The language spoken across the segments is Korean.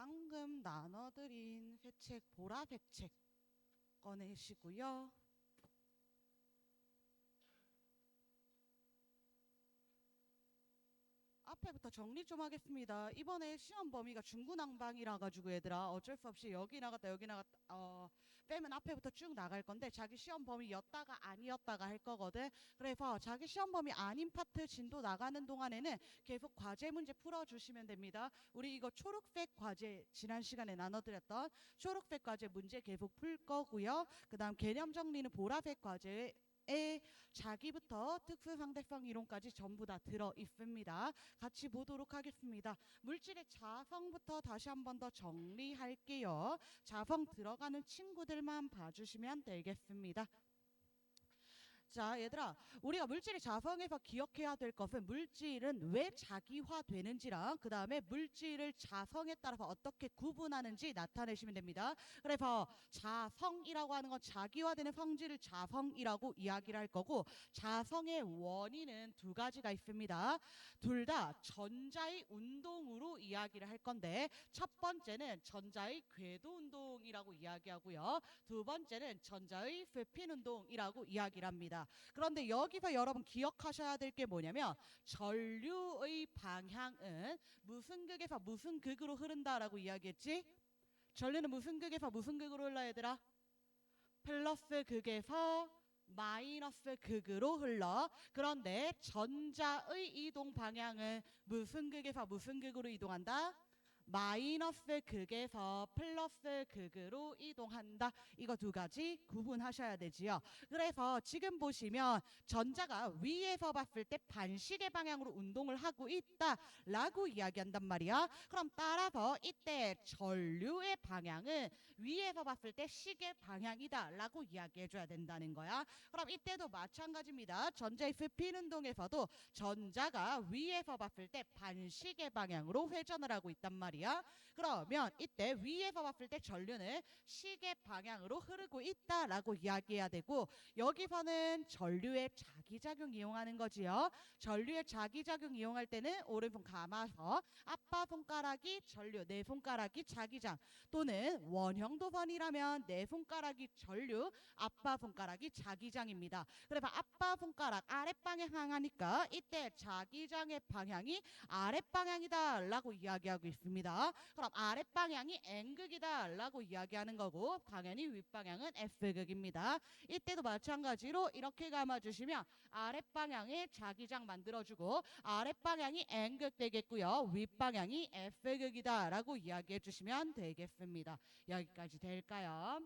방금 나눠드린 회책, 보라 회책 꺼내시고요. 앞에부터 정리 좀 하겠습니다. 이번에 시험 범위가 중구난방이라 가지고 얘들아 어쩔 수 없이 여기 나갔다 여기 나갔다 빼면 앞에부터 쭉 나갈 건데 자기 시험 범위였다가 아니었다가 할 거거든. 그래서 자기 시험 범위 아닌 파트 진도 나가는 동안에는 계속 과제 문제 풀어주시면 됩니다. 우리 이거 초록색 과제 지난 시간에 나눠드렸던 초록색 과제 문제 계속 풀 거고요. 그 다음 개념 정리는 보라색 과제 자기부터 특수상대성 이론까지 전부 다 들어 있습니다. 같이 보도록 하겠습니다. 물질의 자성부터 다시 한 번 더 정리할게요. 자성 들어가는 친구들만 봐주시면 되겠습니다. 자, 얘들아, 우리가 물질의 자성에서 기억해야 될 것은 물질은 왜 자기화되는지랑 그 다음에 물질을 자성에 따라서 어떻게 구분하는지 나타내시면 됩니다. 그래서 자성이라고 하는 건 자기화되는 성질을 자성이라고 이야기를 할 거고, 자성의 원인은 두 가지가 있습니다. 둘 다 전자의 운동으로 이야기를 할 건데, 첫 번째는 전자의 궤도 운동이라고 이야기하고요. 두 번째는 전자의 스핀 운동이라고 이야기를 합니다. 그런데 여기서 여러분 기억하셔야 될 게 뭐냐면 전류의 방향은 무슨 극에서 무슨 극으로 흐른다라고 이야기했지? 전류는 무슨 극에서 무슨 극으로 흘러 얘들아? 플러스 극에서 마이너스 극으로 흘러. 그런데 전자의 이동 방향은 무슨 극에서 무슨 극으로 이동한다? 마이너스 극에서 플러스 극으로 이동한다. 이거 두 가지 구분하셔야 되지요. 그래서 지금 보시면 전자가 위에서 봤을 때 반시계 방향으로 운동을 하고 있다라고 이야기한단 말이야. 그럼 따라서 이때 전류의 방향은 위에서 봤을 때 시계 방향이다라고 이야기해줘야 된다는 거야. 그럼 이때도 마찬가지입니다. 전자의 스핀 운동에서도 전자가 위에서 봤을 때 반시계 방향으로 회전을 하고 있단 말이야. 그러면 이때 위에서 봤을 때 전류는 시계 방향으로 흐르고 있다라고 이야기해야 되고, 여기서는 전류의 자기작용 이용하는 거지요. 전류의 자기작용 이용할 때는 오른손 감아서 아빠 손가락이 전류, 내 손가락이 자기장, 또는 원형 도선이라면 내 손가락이 전류, 아빠 손가락이 자기장입니다. 그래서 아빠 손가락 아랫방향 향하니까 이때 자기장의 방향이 아랫방향이다 라고 이야기하고 있습니다. 그럼 아랫방향이 N극이다 라고 이야기하는 거고, 당연히 윗방향은 S극입니다. 이때도 마찬가지로 이렇게 감아주시면 아랫방향에 자기장 만들어주고 아랫방향이 N극 되겠고요. 윗방향이 S극이다 라고 이야기해 주시면 되겠습니다. 여기까지 될까요?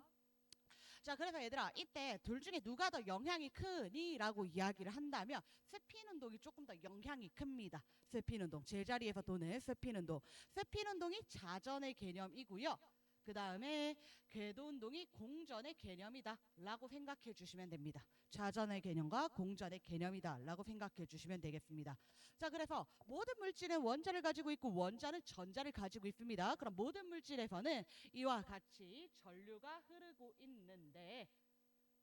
자, 그래서 얘들아 이때 둘 중에 누가 더 영향이 크니? 라고 이야기를 한다면 스핀 운동이 조금 더 영향이 큽니다. 스핀 운동, 제자리에서 도는 스핀 운동. 스핀 운동이 자전의 개념이고요. 그 다음에 궤도 운동이 공전의 개념이다 라고 생각해 주시면 됩니다. 자전의 개념과 공전의 개념이다 라고 생각해 주시면 되겠습니다. 자, 그래서 모든 물질은 원자를 가지고 있고 원자는 전자를 가지고 있습니다. 그럼 모든 물질에서는 이와 같이 전류가 흐르고 있는데,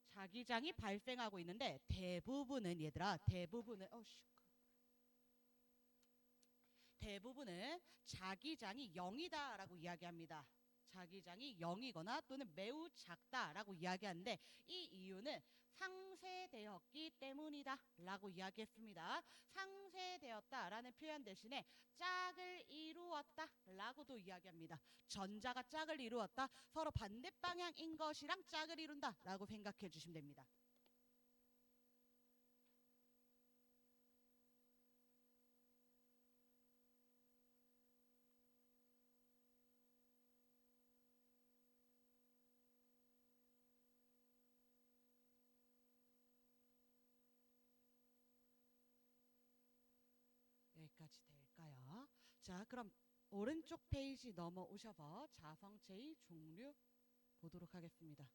자기장이 발생하고 있는데, 대부분은 얘들아 대부분은 자기장이 0이다 라고 이야기합니다. 자기장이 0이거나 또는 매우 작다라고 이야기하는데, 이 이유는 상쇄되었기 때문이다 라고 이야기했습니다. 상쇄되었다라는 표현 대신에 짝을 이루었다 라고도 이야기합니다. 전자가 짝을 이루었다, 서로 반대 방향인 것이랑 짝을 이룬다 라고 생각해 주시면 됩니다. 여기까지 될까요? 자, 그럼 오른쪽 페이지 넘어오셔서 자성체의 종류 보도록 하겠습니다.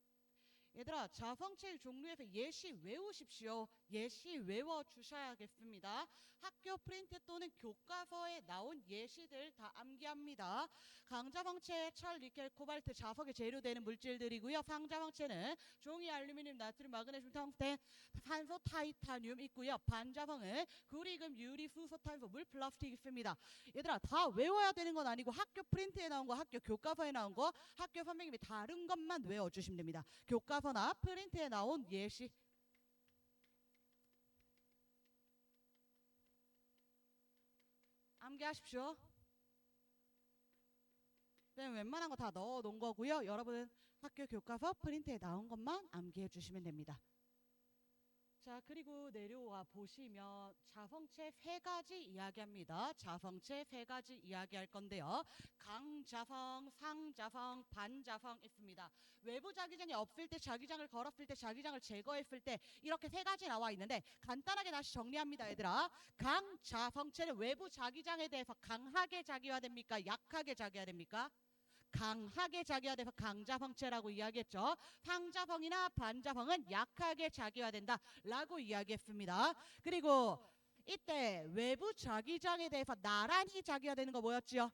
얘들아, 자성체의 종류에서 예시 외우십시오. 예시 외워주셔야겠습니다. 학교 프린트 또는 교과서에 나온 예시들 다 암기합니다. 강자성체, 철, 니켈, 코발트, 자석에 재료되는 물질들이고요. 상자성체는 종이, 알루미늄, 나트륨, 마그네슘, 텅스텐, 산소, 타이타늄 있고요. 반자성은 구리, 금, 유리, 수소, 탄소, 물, 플라스틱 있습니다. 얘들아, 다 외워야 되는 건 아니고 학교 프린트에 나온 거, 학교 교과서에 나온 거, 학교 선생님이 다른 것만 외워주시면 됩니다. 교과서나 프린트에 나온 예시 암기하십시오. 웬만한 거 다 넣어 놓은 거고요. 여러분 학교 교과서 프린트에 나온 것만 암기해 주시면 됩니다. 자, 그리고 내려와 보시면 자성체 세 가지 이야기합니다. 자성체 세 가지 이야기할 건데요. 강자성, 상자성, 반자성 있습니다. 외부 자기장이 없을 때, 자기장을 걸었을 때, 자기장을 제거했을 때 이렇게 세 가지 나와 있는데 간단하게 다시 정리합니다, 얘들아. 강자성체는 외부 자기장에 대해서 강하게 자기화됩니까? 약하게 자기화됩니까? 강하게 자기화돼서 강자성체라고 이야기했죠. 상자성이나 반자성은 약하게 자기화된다 라고 이야기했습니다. 그리고 이때 외부 자기장에 대해서 나란히 자기화되는 거 뭐였지요?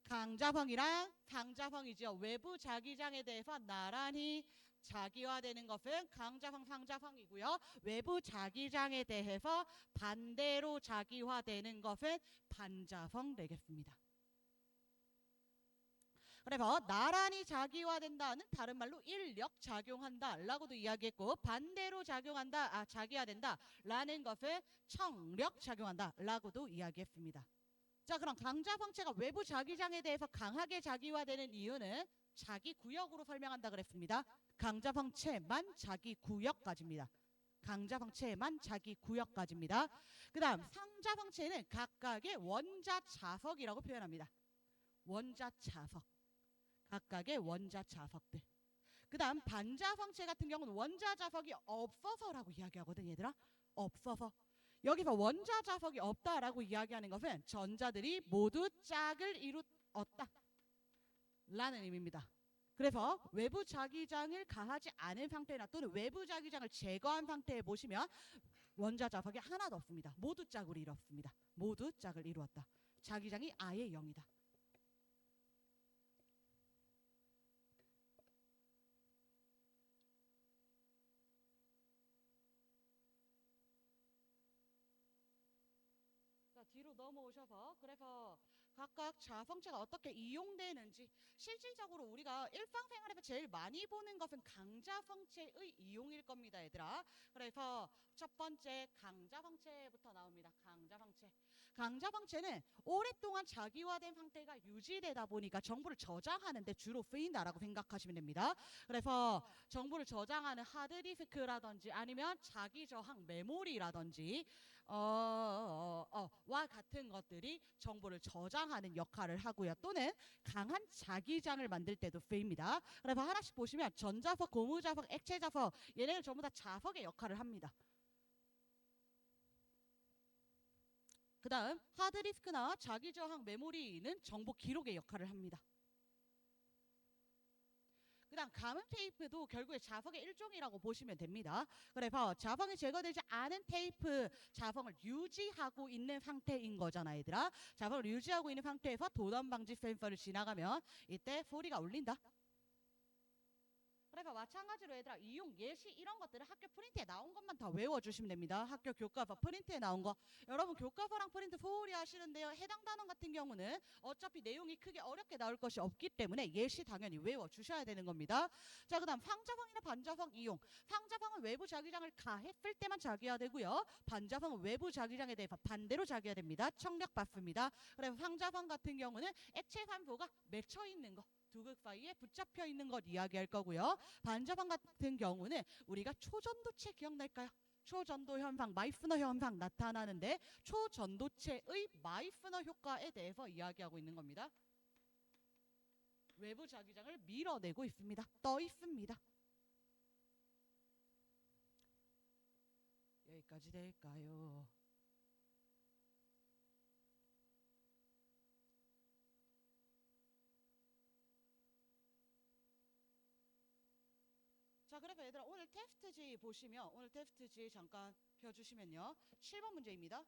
강자성이랑 상자성이죠. 외부 자기장에 대해서 나란히 자기화되는 것은 강자성, 상자성이고요. 외부 자기장에 대해서 반대로 자기화되는 것은 반자성 되겠습니다. 그래서 나란히 자기화된다는 다른 말로 인력 작용한다 라고도 이야기했고, 반대로 작용한다, 자기화된다 라는 것은 청력 작용한다 라고도 이야기했습니다. 자, 그럼 강자성체가 외부 자기장에 대해서 강하게 자기화되는 이유는 자기 구역으로 설명한다 그랬습니다. 강자성체만 자기 구역까지입니다. 강자성체만 자기 구역까지입니다. 그 다음 상자성체는 각각의 원자 자석이라고 표현합니다. 원자 자석, 각각의 원자 자석들. 그 다음 반자성체 같은 경우는 원자 자석이 없어서라고 이야기하거든, 얘들아. 없어서. 여기서 원자 자석이 없다라고 이야기하는 것은 전자들이 모두 짝을 이루었다 라는 의미입니다. 그래서 외부 자기장을 가하지 않은 상태나 또는 외부 자기장을 제거한 상태에 보시면 원자 자석이 하나도 없습니다. 모두 짝을 이루었습니다. 모두 짝을 이루었다. 자기장이 아예 0이다. 뒤로 넘어오셔서, 그래서 각각 자성체가 어떻게 이용되는지, 실질적으로 우리가 일상생활에서 제일 많이 보는 것은 강자성체의 이용일 겁니다, 얘들아. 그래서 첫 번째 강자성체부터 나옵니다. 강자성체. 강자성체는 오랫동안 자기화된 상태가 유지되다 보니까 정보를 저장하는 데 주로 쓰인다라고 생각하시면 됩니다. 그래서 정보를 저장하는 하드디스크라든지 아니면 자기저항 메모리라든지 와 같은 것들이 정보를 저장하는 역할을 하고요. 또는 강한 자기장을 만들 때도 쓰입니다. 그래서 하나씩 보시면 전자석, 고무자석, 액체자석, 얘네는 전부 다 자석의 역할을 합니다. 그 다음 하드디스크나 자기저항 메모리는 정보 기록의 역할을 합니다. 그 다음 가문 테이프도 결국에 자석의 일종이라고 보시면 됩니다. 그래서 자석이 제거되지 않은 테이프, 자석을 유지하고 있는 상태인 거잖아, 얘들아. 자석을 유지하고 있는 상태에서 도난 방지 센서를 지나가면 이때 소리가 울린다. 그래서 마찬가지로 얘들아, 이용 예시 이런 것들을 학교 프린트에 나온 것만 다 외워주시면 됩니다. 학교 교과서 프린트에 나온 거. 여러분 교과서랑 프린트 소홀히 하시는데요. 해당 단원 같은 경우는 어차피 내용이 크게 어렵게 나올 것이 없기 때문에 예시 당연히 외워주셔야 되는 겁니다. 자, 그 다음 상자성이나 반자성 이용. 상자성은 외부 자기장을 가했을 때만 자기화되고요. 반자성은 외부 자기장에 대해서 반대로 자기화됩니다. 청력 받습니다. 그래서 상자성 같은 경우는 액체 산소가 맺혀 있는 거, 두 극 사이에 붙잡혀 있는 것 이야기할 거고요. 반자성 같은 경우는 우리가 초전도체 기억날까요? 초전도 현상, 마이스너 현상 나타나는데 초전도체의 마이스너 효과에 대해서 이야기하고 있는 겁니다. 외부 자기장을 밀어내고 있습니다. 떠 있습니다. 여기까지 될까요? 얘들아 오늘 테스트지 보시면 오늘 테스트지 잠깐 펴주시면요. 7번 문제입니다.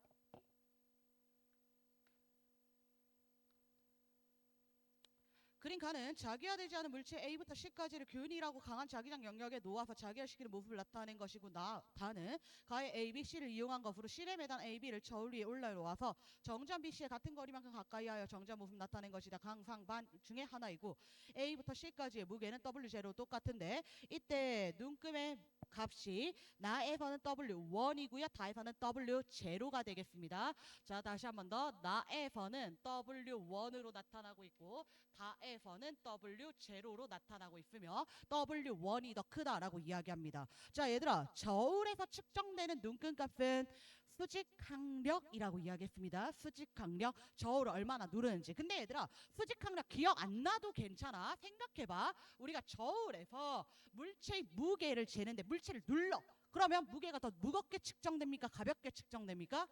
그림가는 자기화되지 않은 물체 A부터 C까지를 균일하고 강한 자기장 영역에 놓아서 자기화시키는 모습을 나타낸 것이고 다는 가의 A, B, C를 이용한 것으로 C에 매단 A, B를 저울 위에 올라놓아서 정점 B, C의 같은 거리만큼 가까이 하여 정점 모습 나타낸 것이다. 강상반 중에 하나이고 A부터 C까지의 무게는 W0 똑같은데 이때 눈금의 값이 나에서는 W1이고요. 다에서는 W0가 되겠습니다. 자 다시 한 번 더 나에서는 W1으로 나타나고 있고 다에서는 W0로 나타나고 있으며 W1이 더 크다라고 이야기합니다. 자 얘들아 저울에서 측정되는 눈금값은 수직항력이라고 이야기했습니다. 수직항력 저울을 얼마나 누르는지. 근데 얘들아 수직항력 기억 안 나도 괜찮아. 생각해봐. 우리가 저울에서 물체의 무게를 재는데 물체를 눌러. 그러면 무게가 더 무겁게 측정됩니까? 가볍게 측정됩니까?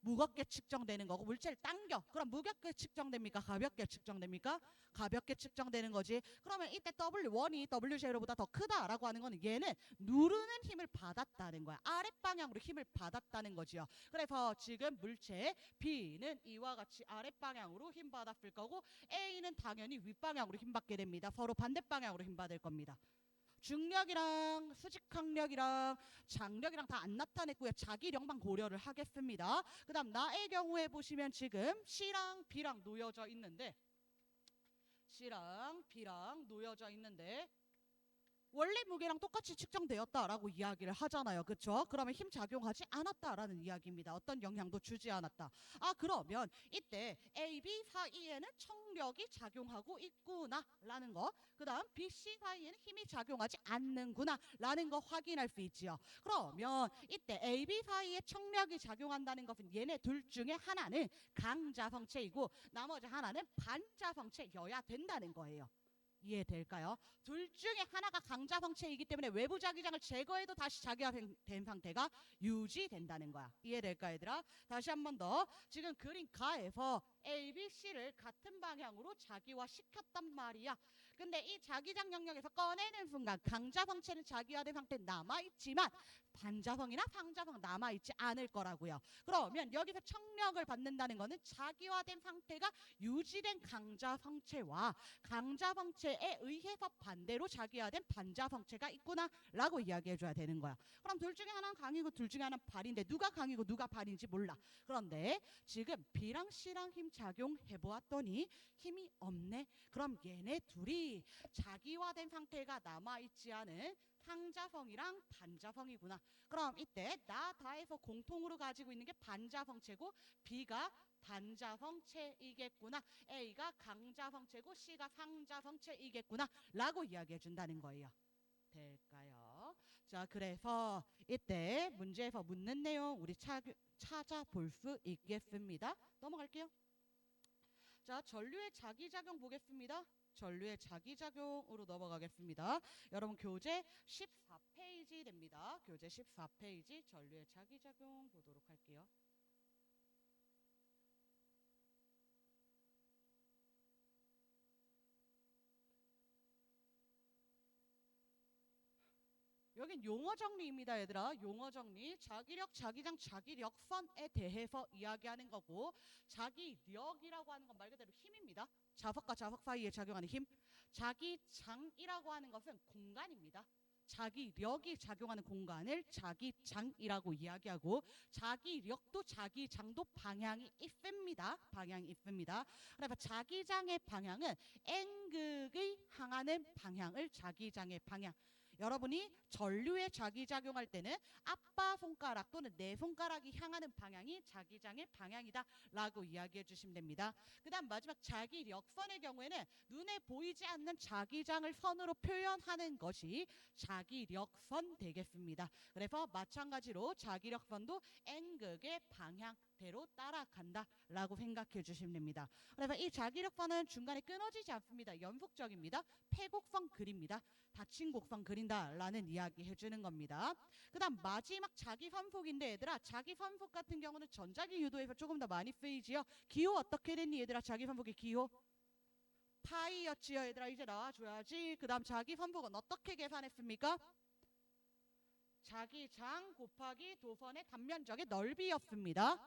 무겁게 측정되는 거고 물체를 당겨. 그럼 무겁게 측정됩니까? 가볍게 측정됩니까? 가볍게 측정되는 거지. 그러면 이때 W1이 W0보다 더 크다라고 하는 거는 얘는 누르는 힘을 받았다는 거야. 아랫방향으로 힘을 받았다는 거지요. 그래서 지금 물체 B는 이와 같이 아랫방향으로 힘 받았을 거고 A는 당연히 윗방향으로 힘 받게 됩니다. 서로 반대방향으로 힘 받을 겁니다. 중력이랑 수직항력이랑 장력이랑 다 안 나타냈고요. 자기력만 고려를 하겠습니다. 그 다음 나의 경우에 보시면 지금 C랑 B랑 놓여져 있는데 C랑 B랑 놓여져 있는데 원래 무게랑 똑같이 측정되었다라고 이야기를 하잖아요. 그렇죠? 그러면 힘 작용하지 않았다라는 이야기입니다. 어떤 영향도 주지 않았다. 아 그러면 이때 A, B 사이에는 청력이 작용하고 있구나라는 거. 그 다음 B, C 사이에는 힘이 작용하지 않는구나라는 거 확인할 수 있지요. 그러면 이때 A, B 사이에 청력이 작용한다는 것은 얘네 둘 중에 하나는 강자성체이고 나머지 하나는 반자성체여야 된다는 거예요. 이해될까요? 둘 중에 하나가 강자성체이기 때문에 외부 자기장을 제거해도 다시 자기화된 상태가 유지된다는 거야. 이해될까 얘들아? 다시 한 번 더. 지금 그림 가에서 A, B, C를 같은 방향으로 자기화시켰단 말이야. 근데 이 자기장 영역에서 꺼내는 순간 강자성체는 자기화된 상태 남아있지만 반자성이나 상자성 남아있지 않을 거라고요. 그러면 여기서 청력을 받는다는 거는 자기화된 상태가 유지된 강자성체와 강자성체에 의해서 반대로 자기화된 반자성체가 있구나 라고 이야기해줘야 되는 거야. 그럼 둘 중에 하나는 강이고 둘 중에 하나는 발인데 누가 강이고 누가 발인지 몰라. 그런데 지금 B랑 C랑 힘 작용해보았더니 힘이 없네. 그럼 얘네 둘이 자기화된 상태가 남아있지 않은 상자성이랑 반자성이구나. 그럼 이때 나 다에서 공통으로 가지고 있는 게 반자성체고 B가 단자성체이겠구나. A가 강자성체고 C가 상자성체이겠구나 라고 이야기해 준다는 거예요. 될까요? 자 그래서 이때 문제에서 묻는 내용 우리 찾아볼 수 있겠습니다. 넘어갈게요. 자 전류의 자기작용 보겠습니다. 전류의 자기작용으로 넘어가겠습니다. 여러분 교재 14페이지 됩니다. 교재 14페이지 전류의 자기작용 보도록 할게요. 여긴 용어 정리입니다 얘들아. 용어 정리. 자기력, 자기장, 자기력선에 대해서 이야기하는 거고 자기력이라고 하는 건 말 그대로 힘입니다. 자석과 자석 사이에 작용하는 힘. 자기장이라고 하는 것은 공간입니다. 자기력이 작용하는 공간을 자기장이라고 이야기하고 자기력도 자기장도 방향이 있습니다. 방향이 있습니다. 그래서 자기장의 방향은 N극의 향하는 방향을 자기장의 방향. 여러분이 전류에 자기작용할 때는 아빠 손가락 또는 내 손가락이 향하는 방향이 자기장의 방향이다 라고 이야기해 주시면 됩니다. 그 다음 마지막 자기력선의 경우에는 눈에 보이지 않는 자기장을 선으로 표현하는 것이 자기력선 되겠습니다. 그래서 마찬가지로 자기력선도 N극의 방향대로 따라간다 라고 생각해 주시면 됩니다. 그래서 이 자기력선은 중간에 끊어지지 않습니다. 연속적입니다. 폐곡선 그립니다. 닫힌 곡선 그린다 라는 이야기 해주는 겁니다. 그 다음 마지막 자기선속인데 얘들아 자기선속 같은 경우는 전자기 유도에서 조금 더 많이 쓰이지요. 기호 어떻게 됐니 얘들아? 자기선속의 기호 파이였지요 얘들아. 이제 나와줘야지. 그 다음 자기선속은 어떻게 계산했습니까? 자기장 곱하기 도선의 단면적의 넓이였습니다.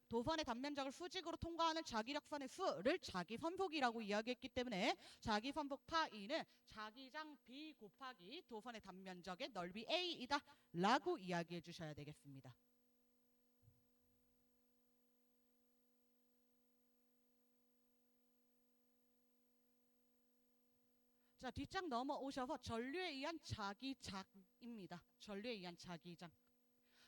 도선의 단면적을 수직으로 통과하는 자기력선의 수를 자기선폭이라고 이야기했기 때문에 자기선폭 파이는 자기장 B 곱하기 도선의 단면적의 넓이 A이다 라고 이야기해 주셔야 되겠습니다. 자, 뒷장 넘어오셔서 전류에 의한 자기장입니다. 전류에 의한 자기장.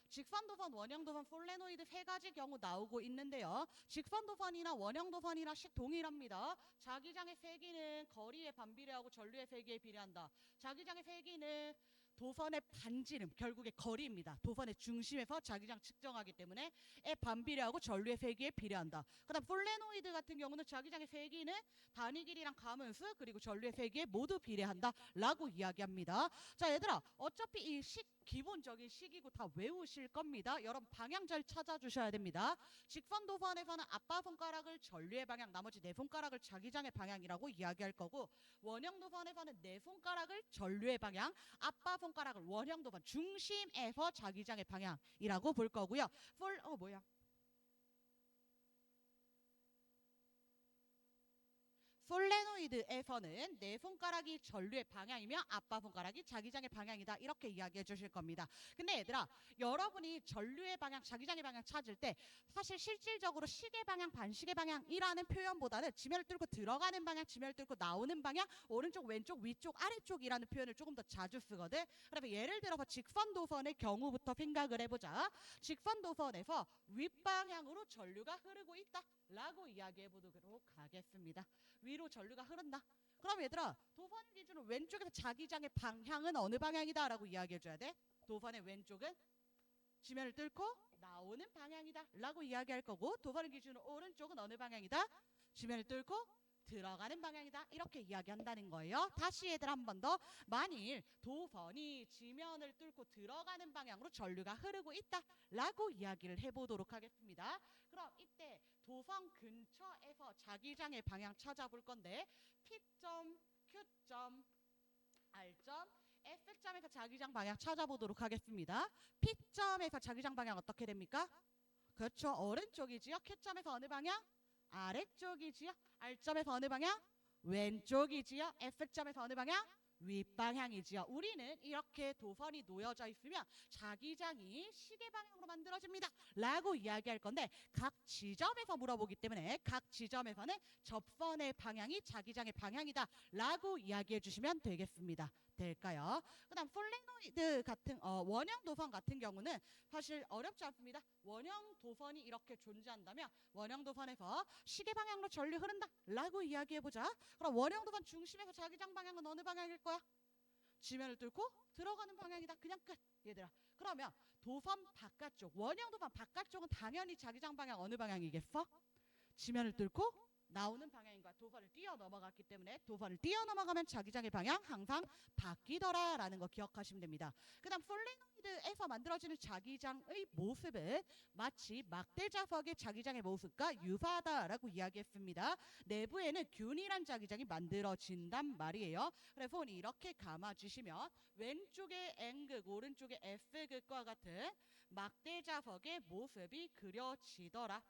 직선도선, 원형도선, 솔레노이드 세 가지 경우 나오고 있는데요. 직선도선이나 원형도선이나 식 동일합니다. 자기장의 세기는 거리에 반비례하고 전류의 세기에 비례한다. 자기장의 세기는 도선의 반지름, 결국에 거리입니다. 도선의 중심에서 자기장 측정하기 때문에 에 반비례하고 전류의 세기에 비례한다. 그 다음 솔레노이드 같은 경우는 자기장의 세기는 단위 길이랑 가문수 그리고 전류의 세기에 모두 비례한다 라고 이야기합니다. 자, 얘들아, 어차피 이 기본적인 식이고 다 외우실 겁니다. 여러분 방향 잘 찾아주셔야 됩니다. 직선도선에서는 아빠 손가락을 전류의 방향, 나머지 네 손가락을 자기장의 방향이라고 이야기할 거고, 원형도선에서는 네 손가락을 전류의 방향, 아빠 손가락을 원형도선 중심에서 자기장의 방향이라고 볼 거고요. 솔레노이드에서는 네 손가락이 전류의 방향이며 아빠 손가락이 자기장의 방향이다 이렇게 이야기해 주실 겁니다. 근데 얘들아, 여러분이 전류의 방향, 자기장의 방향 찾을 때 사실 실질적으로 시계 방향, 반시계 방향이라는 표현보다는 지면을 뚫고 들어가는 방향, 지면을 뚫고 나오는 방향, 오른쪽, 왼쪽, 위쪽, 아래쪽이라는 표현을 조금 더 자주 쓰거든. 그래서 예를 들어서 직선도선의 경우부터 생각을 해보자. 직선도선에서 윗방향으로 전류가 흐르고 있다 라고 이야기해 보도록 하겠습니다. 위로 전류가 흐른다. 그럼 얘들아, 도선 기준으로 왼쪽에서 자기장의 방향은 어느 방향이다 라고 이야기해 줘야 돼. 도선의 왼쪽은 지면을 뚫고 나오는 방향이다 라고 이야기할 거고, 도선을 기준으로 오른쪽은 어느 방향이다? 지면을 뚫고 들어가는 방향이다 이렇게 이야기한다는 거예요. 다시 얘들 한 번 더, 만일 도선이 지면을 뚫고 들어가는 방향으로 전류가 흐르고 있다 라고 이야기를 해보도록 하겠습니다. 그럼 이때 도선 근처에서 자기장의 방향 찾아볼 건데, P점, Q점, R점, F점에서 자기장 방향 찾아보도록 하겠습니다. P점에서 자기장 방향 어떻게 됩니까? 그렇죠, 오른쪽이지요. Q점에서 어느 방향? 아래쪽이지요. R점에서 어느 방향? 왼쪽이지요. F점에서 어느 방향? 윗방향이지요. 우리는 이렇게 도선이 놓여져 있으면 자기장이 시계 방향으로 만들어집니다 라고 이야기할 건데, 각 지점에서 물어보기 때문에 각 지점에서는 접선의 방향이 자기장의 방향이다 라고 이야기해 주시면 되겠습니다. 될까요? 그 다음 솔레노이드 같은 원형 도선 같은 경우는 사실 어렵지 않습니다. 원형 도선이 이렇게 존재한다면 원형 도선에서 시계 방향으로 전류 흐른다 라고 이야기해보자. 그럼 원형 도선 중심에서 자기장 방향은 어느 방향일 거야? 지면을 뚫고 들어가는 방향이다. 그냥 끝. 얘들아, 그러면 도선 바깥쪽, 원형 도선 바깥쪽은 당연히 자기장 방향 어느 방향이겠어? 지면을 뚫고 나오는 방향인 거야. 도선을 뛰어 넘어갔기 때문에 도선을 뛰어 넘어가면 자기장의 방향 항상 바뀌더라 라는 거 기억하시면 됩니다. 그 다음 솔레노이드에서 만들어지는 자기장의 모습은 마치 막대자석의 자기장의 모습과 유사하다라고 이야기했습니다. 내부에는 균일한 자기장이 만들어진단 말이에요. 그래서 이렇게 감아주시면 왼쪽의 N극, 오른쪽의 S극과 같은 막대자석의 모습이 그려지더라.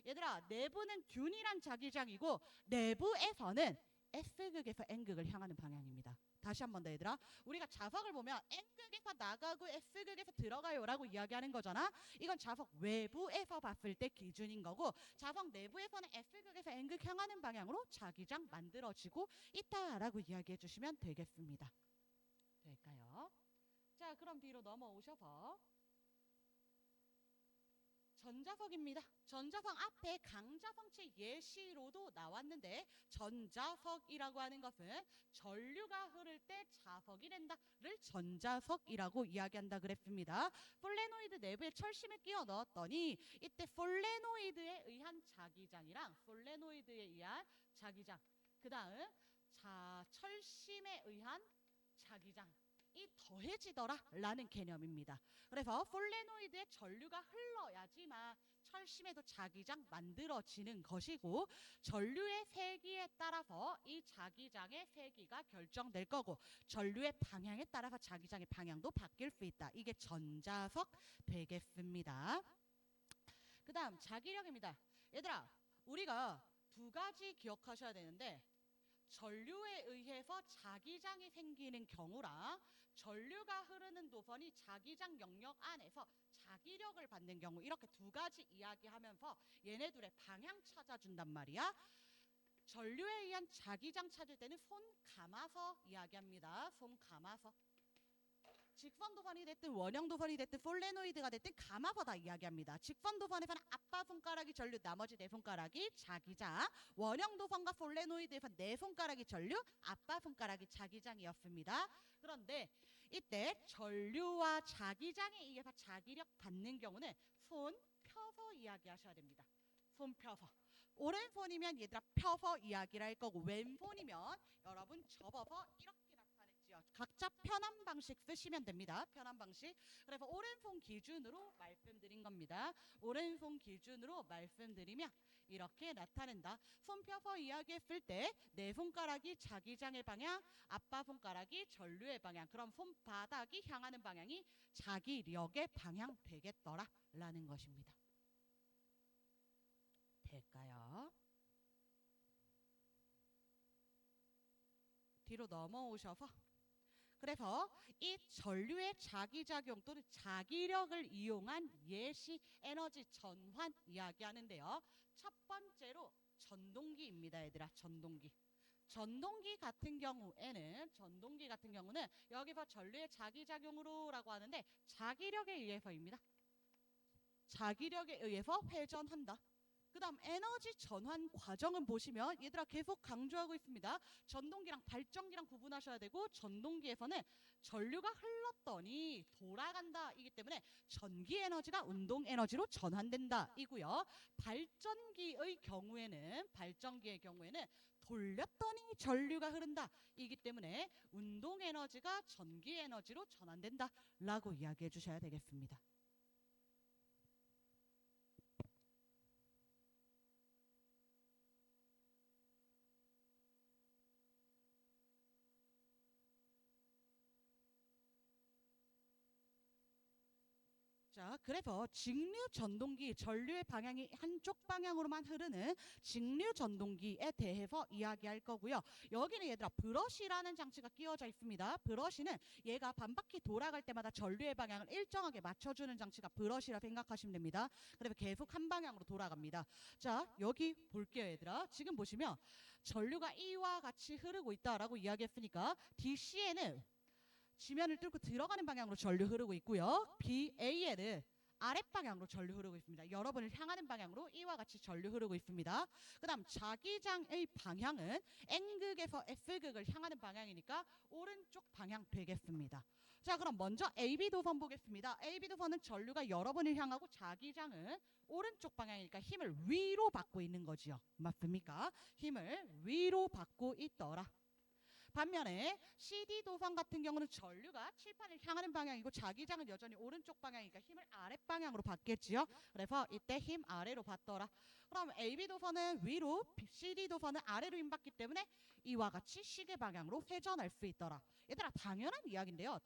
얘들아, 내부는 균일한 자기장이고 내부에서는 S극에서 N극을 향하는 방향입니다. 다시 한 번 더 얘들아, 우리가 자석을 보면 N극에서 나가고 S극에서 들어가요 라고 이야기하는 거잖아. 이건 자석 외부에서 봤을 때 기준인 거고, 자석 내부에서는 S극에서 N극 향하는 방향으로 자기장 만들어지고 있다라고 이야기해 주시면 되겠습니다. 될까요? 자, 그럼 뒤로 넘어오셔서 전자석입니다. 전자석 앞에 강자성체 예시로도 나왔는데, 전자석이라고 하는 것은 전류가 흐를 때 자석이 된다를 전자석이라고 이야기한다 그랬습니다. 솔레노이드 내부에 철심을 끼워 넣었더니 이때 솔레노이드에 의한 자기장이랑 솔레노이드에 의한 자기장, 그 다음 철심에 의한 자기장 이 더해지더라 라는 개념입니다. 그래서 솔레노이드에 전류가 흘러야지만 철심에도 자기장 만들어지는 것이고 전류의 세기에 따라서 이 자기장의 세기가 결정될 거고 전류의 방향에 따라서 자기장의 방향도 바뀔 수 있다. 이게 전자석 되겠습니다. 그 다음 자기력입니다. 얘들아 우리가 두 가지 기억하셔야 되는데 전류에 의해서 자기장이 생기는 경우랑 전류가 흐르는 도선이 자기장 영역 안에서 자기력을 받는 경우 이렇게 두 가지 이야기하면서 얘네들의 방향 찾아준단 말이야. 전류에 의한 자기장 찾을 때는 손 감아서 이야기합니다. 손 감아서. 직선 도선이 됐든 원형 도선이 됐든 솔레노이드가 됐든 감아서 다 이야기합니다. 직선 도선에서는 아빠 손가락이 전류, 나머지 네 손가락이 자기장. 원형 도선과 솔레노이드에서 네 손가락이 전류, 아빠 손가락이 자기장이었습니다. 그런데 이때 전류와 자기장에 의해서 자기력 받는 경우는 손 펴서 이야기하셔야 됩니다. 손 펴서. 오른손이면 얘들아 펴서 이야기를 할 거고 왼손이면 여러분 접어서 이렇게 나타냈지요. 각자 편한 방식 쓰시면 됩니다. 편한 방식. 그래서 오른손 기준으로 말씀드린 겁니다. 오른손 기준으로 말씀드리면 이렇게 나타낸다. 손 펴서 이야기했을 때 내 손가락이 자기장의 방향, 아빠 손가락이 전류의 방향. 그럼 손바닥이 향하는 방향이 자기력의 방향 되겠더라 라는 것입니다. 될까요? 뒤로 넘어오셔서 그래서 이 전류의 자기작용 또는 자기력을 이용한 예시 에너지 전환 이야기하는데요. 첫 번째로 전동기입니다. 얘들아 전동기. 전동기 같은 경우는 여기서 전류의 자기작용으로 라고 하는데 자기력에 의해서입니다. 자기력에 의해서 회전한다. 그 다음 에너지 전환 과정은 보시면 얘들아 계속 강조하고 있습니다. 전동기랑 발전기랑 구분하셔야 되고 전동기에서는 전류가 흘렀더니 돌아간다 이기 때문에 전기 에너지가 운동 에너지로 전환된다 이고요. 발전기의 경우에는 돌렸더니 전류가 흐른다 이기 때문에 운동 에너지가 전기 에너지로 전환된다 라고 이야기해 주셔야 되겠습니다. 자, 그래서 직류 전동기, 전류의 방향이 한쪽 방향으로만 흐르는 직류 전동기에 대해서 이야기할 거고요. 여기는 얘들아 브러쉬라는 장치가 끼워져 있습니다. 브러쉬는 얘가 반바퀴 돌아갈 때마다 전류의 방향을 일정하게 맞춰주는 장치가 브러쉬라 생각하시면 됩니다. 그래서 계속 한 방향으로 돌아갑니다. 자, 여기 볼게요 얘들아. 지금 보시면 전류가 이와 같이 흐르고 있다라고 이야기했으니까 DC에는 지면을 뚫고 들어가는 방향으로 전류 흐르고 있고요. BA에는 아랫방향으로 전류 흐르고 있습니다. 여러분을 향하는 방향으로 이와 같이 전류 흐르고 있습니다. 그 다음 자기장의 방향은 N극에서 S극을 향하는 방향이니까 오른쪽 방향 되겠습니다. 자, 그럼 먼저 AB 도선 보겠습니다. AB 도선은 전류가 여러분을 향하고 자기장은 오른쪽 방향이니까 힘을 위로 받고 있는 거지요. 맞습니까? 힘을 위로 받고 있더라. 반면에 CD 도선 같은 경우는 전류가 칠판을 향하는 방향이고 자기장은 여전히 오른쪽 방향이니까 힘을 아랫방향으로 받겠지요. 그래서 이때 힘 아래로 받더라. 그럼 AB 도선은 위로, CD 도선은 아래로 힘받기 때문에 이와 같이 시계 방향으로 회전할 수 있더라. 얘들아 당연한 이야기인데요.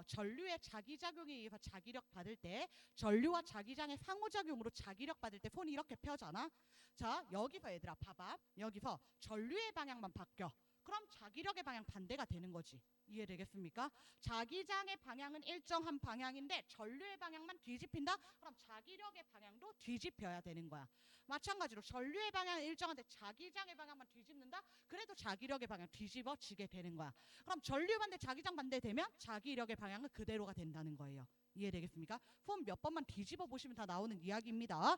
전류의 자기작용에 의해서 자기력 받을 때 전류와 자기장의 상호작용으로 자기력 받을 때 손이 이렇게 펴잖아. 자, 여기서 얘들아 봐봐. 여기서 전류의 방향만 바뀌어. 그럼 자기력의 방향 반대가 되는 거지. 이해되겠습니까? 자기장의 방향은 일정한 방향인데 전류의 방향만 뒤집힌다? 그럼 자기력의 방향도 뒤집혀야 되는 거야. 마찬가지로 전류의 방향은 일정한데 자기장의 방향만 뒤집는다? 그래도 자기력의 방향 뒤집어지게 되는 거야. 그럼 전류 반대 자기장 반대 되면 자기력의 방향은 그대로가 된다는 거예요. 이해되겠습니까? 폼 몇 번만 뒤집어 보시면 다 나오는 이야기입니다.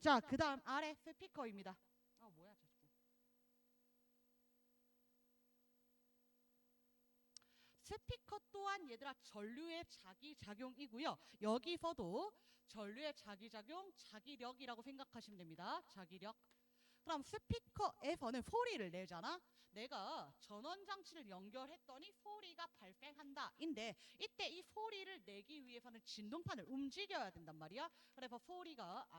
자, 그 다음 아래 스피커입니다. 뭐야 자꾸. 스피커 또한 얘들아 전류의 자기작용이고요. 여기서도 전류의 자기작용, 자기력이라고 생각하시면 됩니다. 자기력. 그럼 스피커에서는 소리를 내잖아. 내가 전원장치를 연결했더니 소리가 발생한다 인데, 이때 이 소리를 내기 위해서는 진동판을 움직여야 된단 말이야. 그래서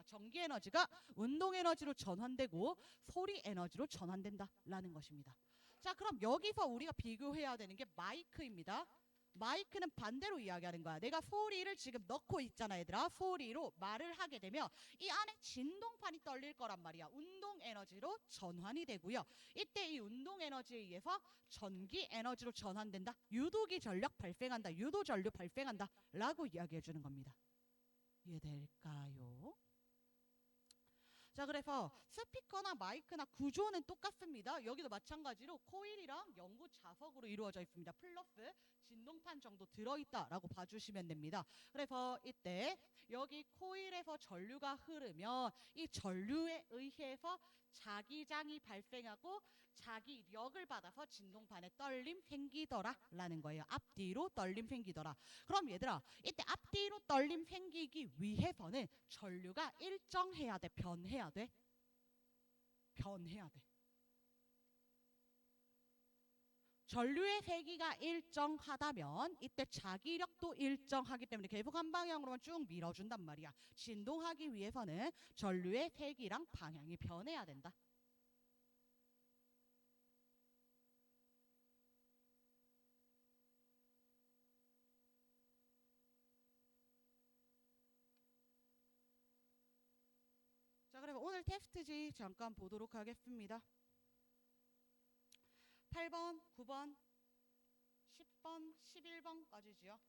전기 에너지가 운동 에너지로 전환되고 소리 에너지로 전환된다 라는 것입니다. 자, 그럼 여기서 우리가 비교해야 되는 게 마이크입니다. 마이크는 반대로 이야기하는 거야. 내가 소리를 지금 넣고 있잖아, 얘들아. 소리로 말을 하게 되면 이 안에 진동판이 떨릴 거란 말이야. 운동 에너지로 전환이 되고요. 이때 이 운동 에너지에 의해서 전기 에너지로 전환된다. 유도기 전력 발생한다. 유도 전류 발생한다 라고 이야기해 주는 겁니다. 이해될까요? 자, 그래서 스피커나 마이크나 구조는 똑같습니다. 여기도 마찬가지로 코일이랑 연구 자석으로 이루어져 있습니다. 플러스 진동판 정도 들어있다라고 봐주시면 됩니다. 그래서 이때 여기 코일에서 전류가 흐르면 이 전류에 의해서 자기장이 발생하고 자기력을 받아서 진동판에 떨림 생기더라 라는 거예요. 앞뒤로 떨림 생기더라. 그럼 얘들아, 이때 앞뒤로 떨림 생기기 위해서는 전류가 일정해야 돼, 변해야 돼? 변해야 돼. 전류의 세기가 일정하다면 이때 자기력도 일정하기 때문에 계속 한 방향으로만 쭉 밀어준단 말이야. 진동하기 위해서는 전류의 세기랑 방향이 변해야 된다. 자, 그럼 오늘 테스트지 잠깐 보도록 하겠습니다. 8번, 9번, 10번, 11번까지지요.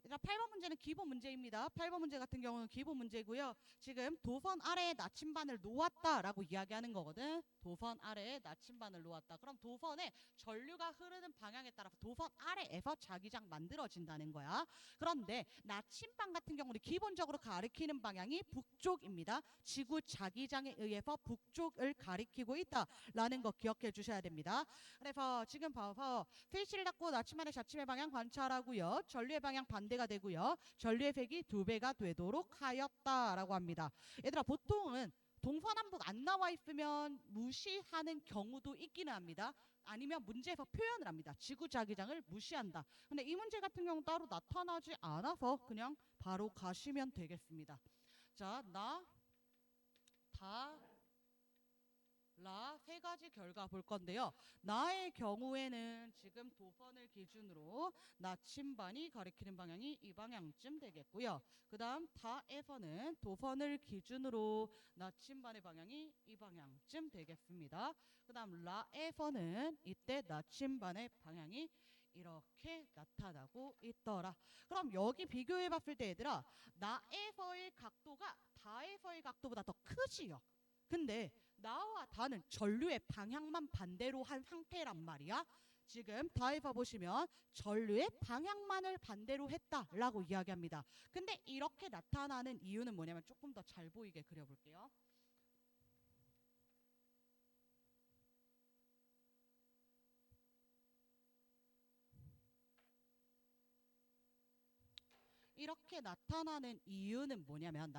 자, 8번 문제는 기본 문제입니다. 8번 문제 같은 경우는 기본 문제고요. 지금 도선 아래에 나침반을 놓았다라고 이야기하는 거거든. 도선 아래에 나침반을 놓았다. 그럼 도선에 전류가 흐르는 방향에 따라서 도선 아래에서 자기장 만들어진다는 거야. 그런데 나침반 같은 경우는 기본적으로 가리키는 방향이 북쪽입니다. 지구 자기장에 의해서 북쪽을 가리키고 있다라는 거 기억해 주셔야 됩니다. 그래서 지금 봐서 스위치를 닫고 나침반의 자침의 방향 관찰하고요. 전류의 방향 반대가 되고요. 전류의 색이 2배가 되도록 하였다라고 합니다. 얘들아, 보통은 동서남북 안 나와 있으면 무시하는 경우도 있기는 합니다. 아니면 문제에서 표현을 합니다. 지구 자기장을 무시한다. 근데 이 문제 같은 경우는 따로 나타나지 않아서 그냥 바로 가시면 되겠습니다. 자, 라 세 가지 결과 볼 건데요. 나의 경우에는 지금 도선을 기준으로 나침반이 가리키는 방향이 이 방향쯤 되겠고요. 그 다음 다에서는 도선을 기준으로 나침반의 방향이 이 방향쯤 되겠습니다. 그 다음 라에서는 이때 나침반의 방향이 이렇게 나타나고 있더라. 그럼 여기 비교해 봤을 때 얘들아, 나에서의 각도가 다에서의 각도보다 더 크지요. 근데 나와 다는 전류의 방향만 반대로 한 상태란 말이야. 지금 다에서 보시면 전류의 방향만을 반대로 했다라고 이야기합니다. 근데 이렇게 나타나는 이유는 뭐냐면 조금 더 잘 보이게 그려볼게요. 이렇게 나타나는 이유는 뭐냐면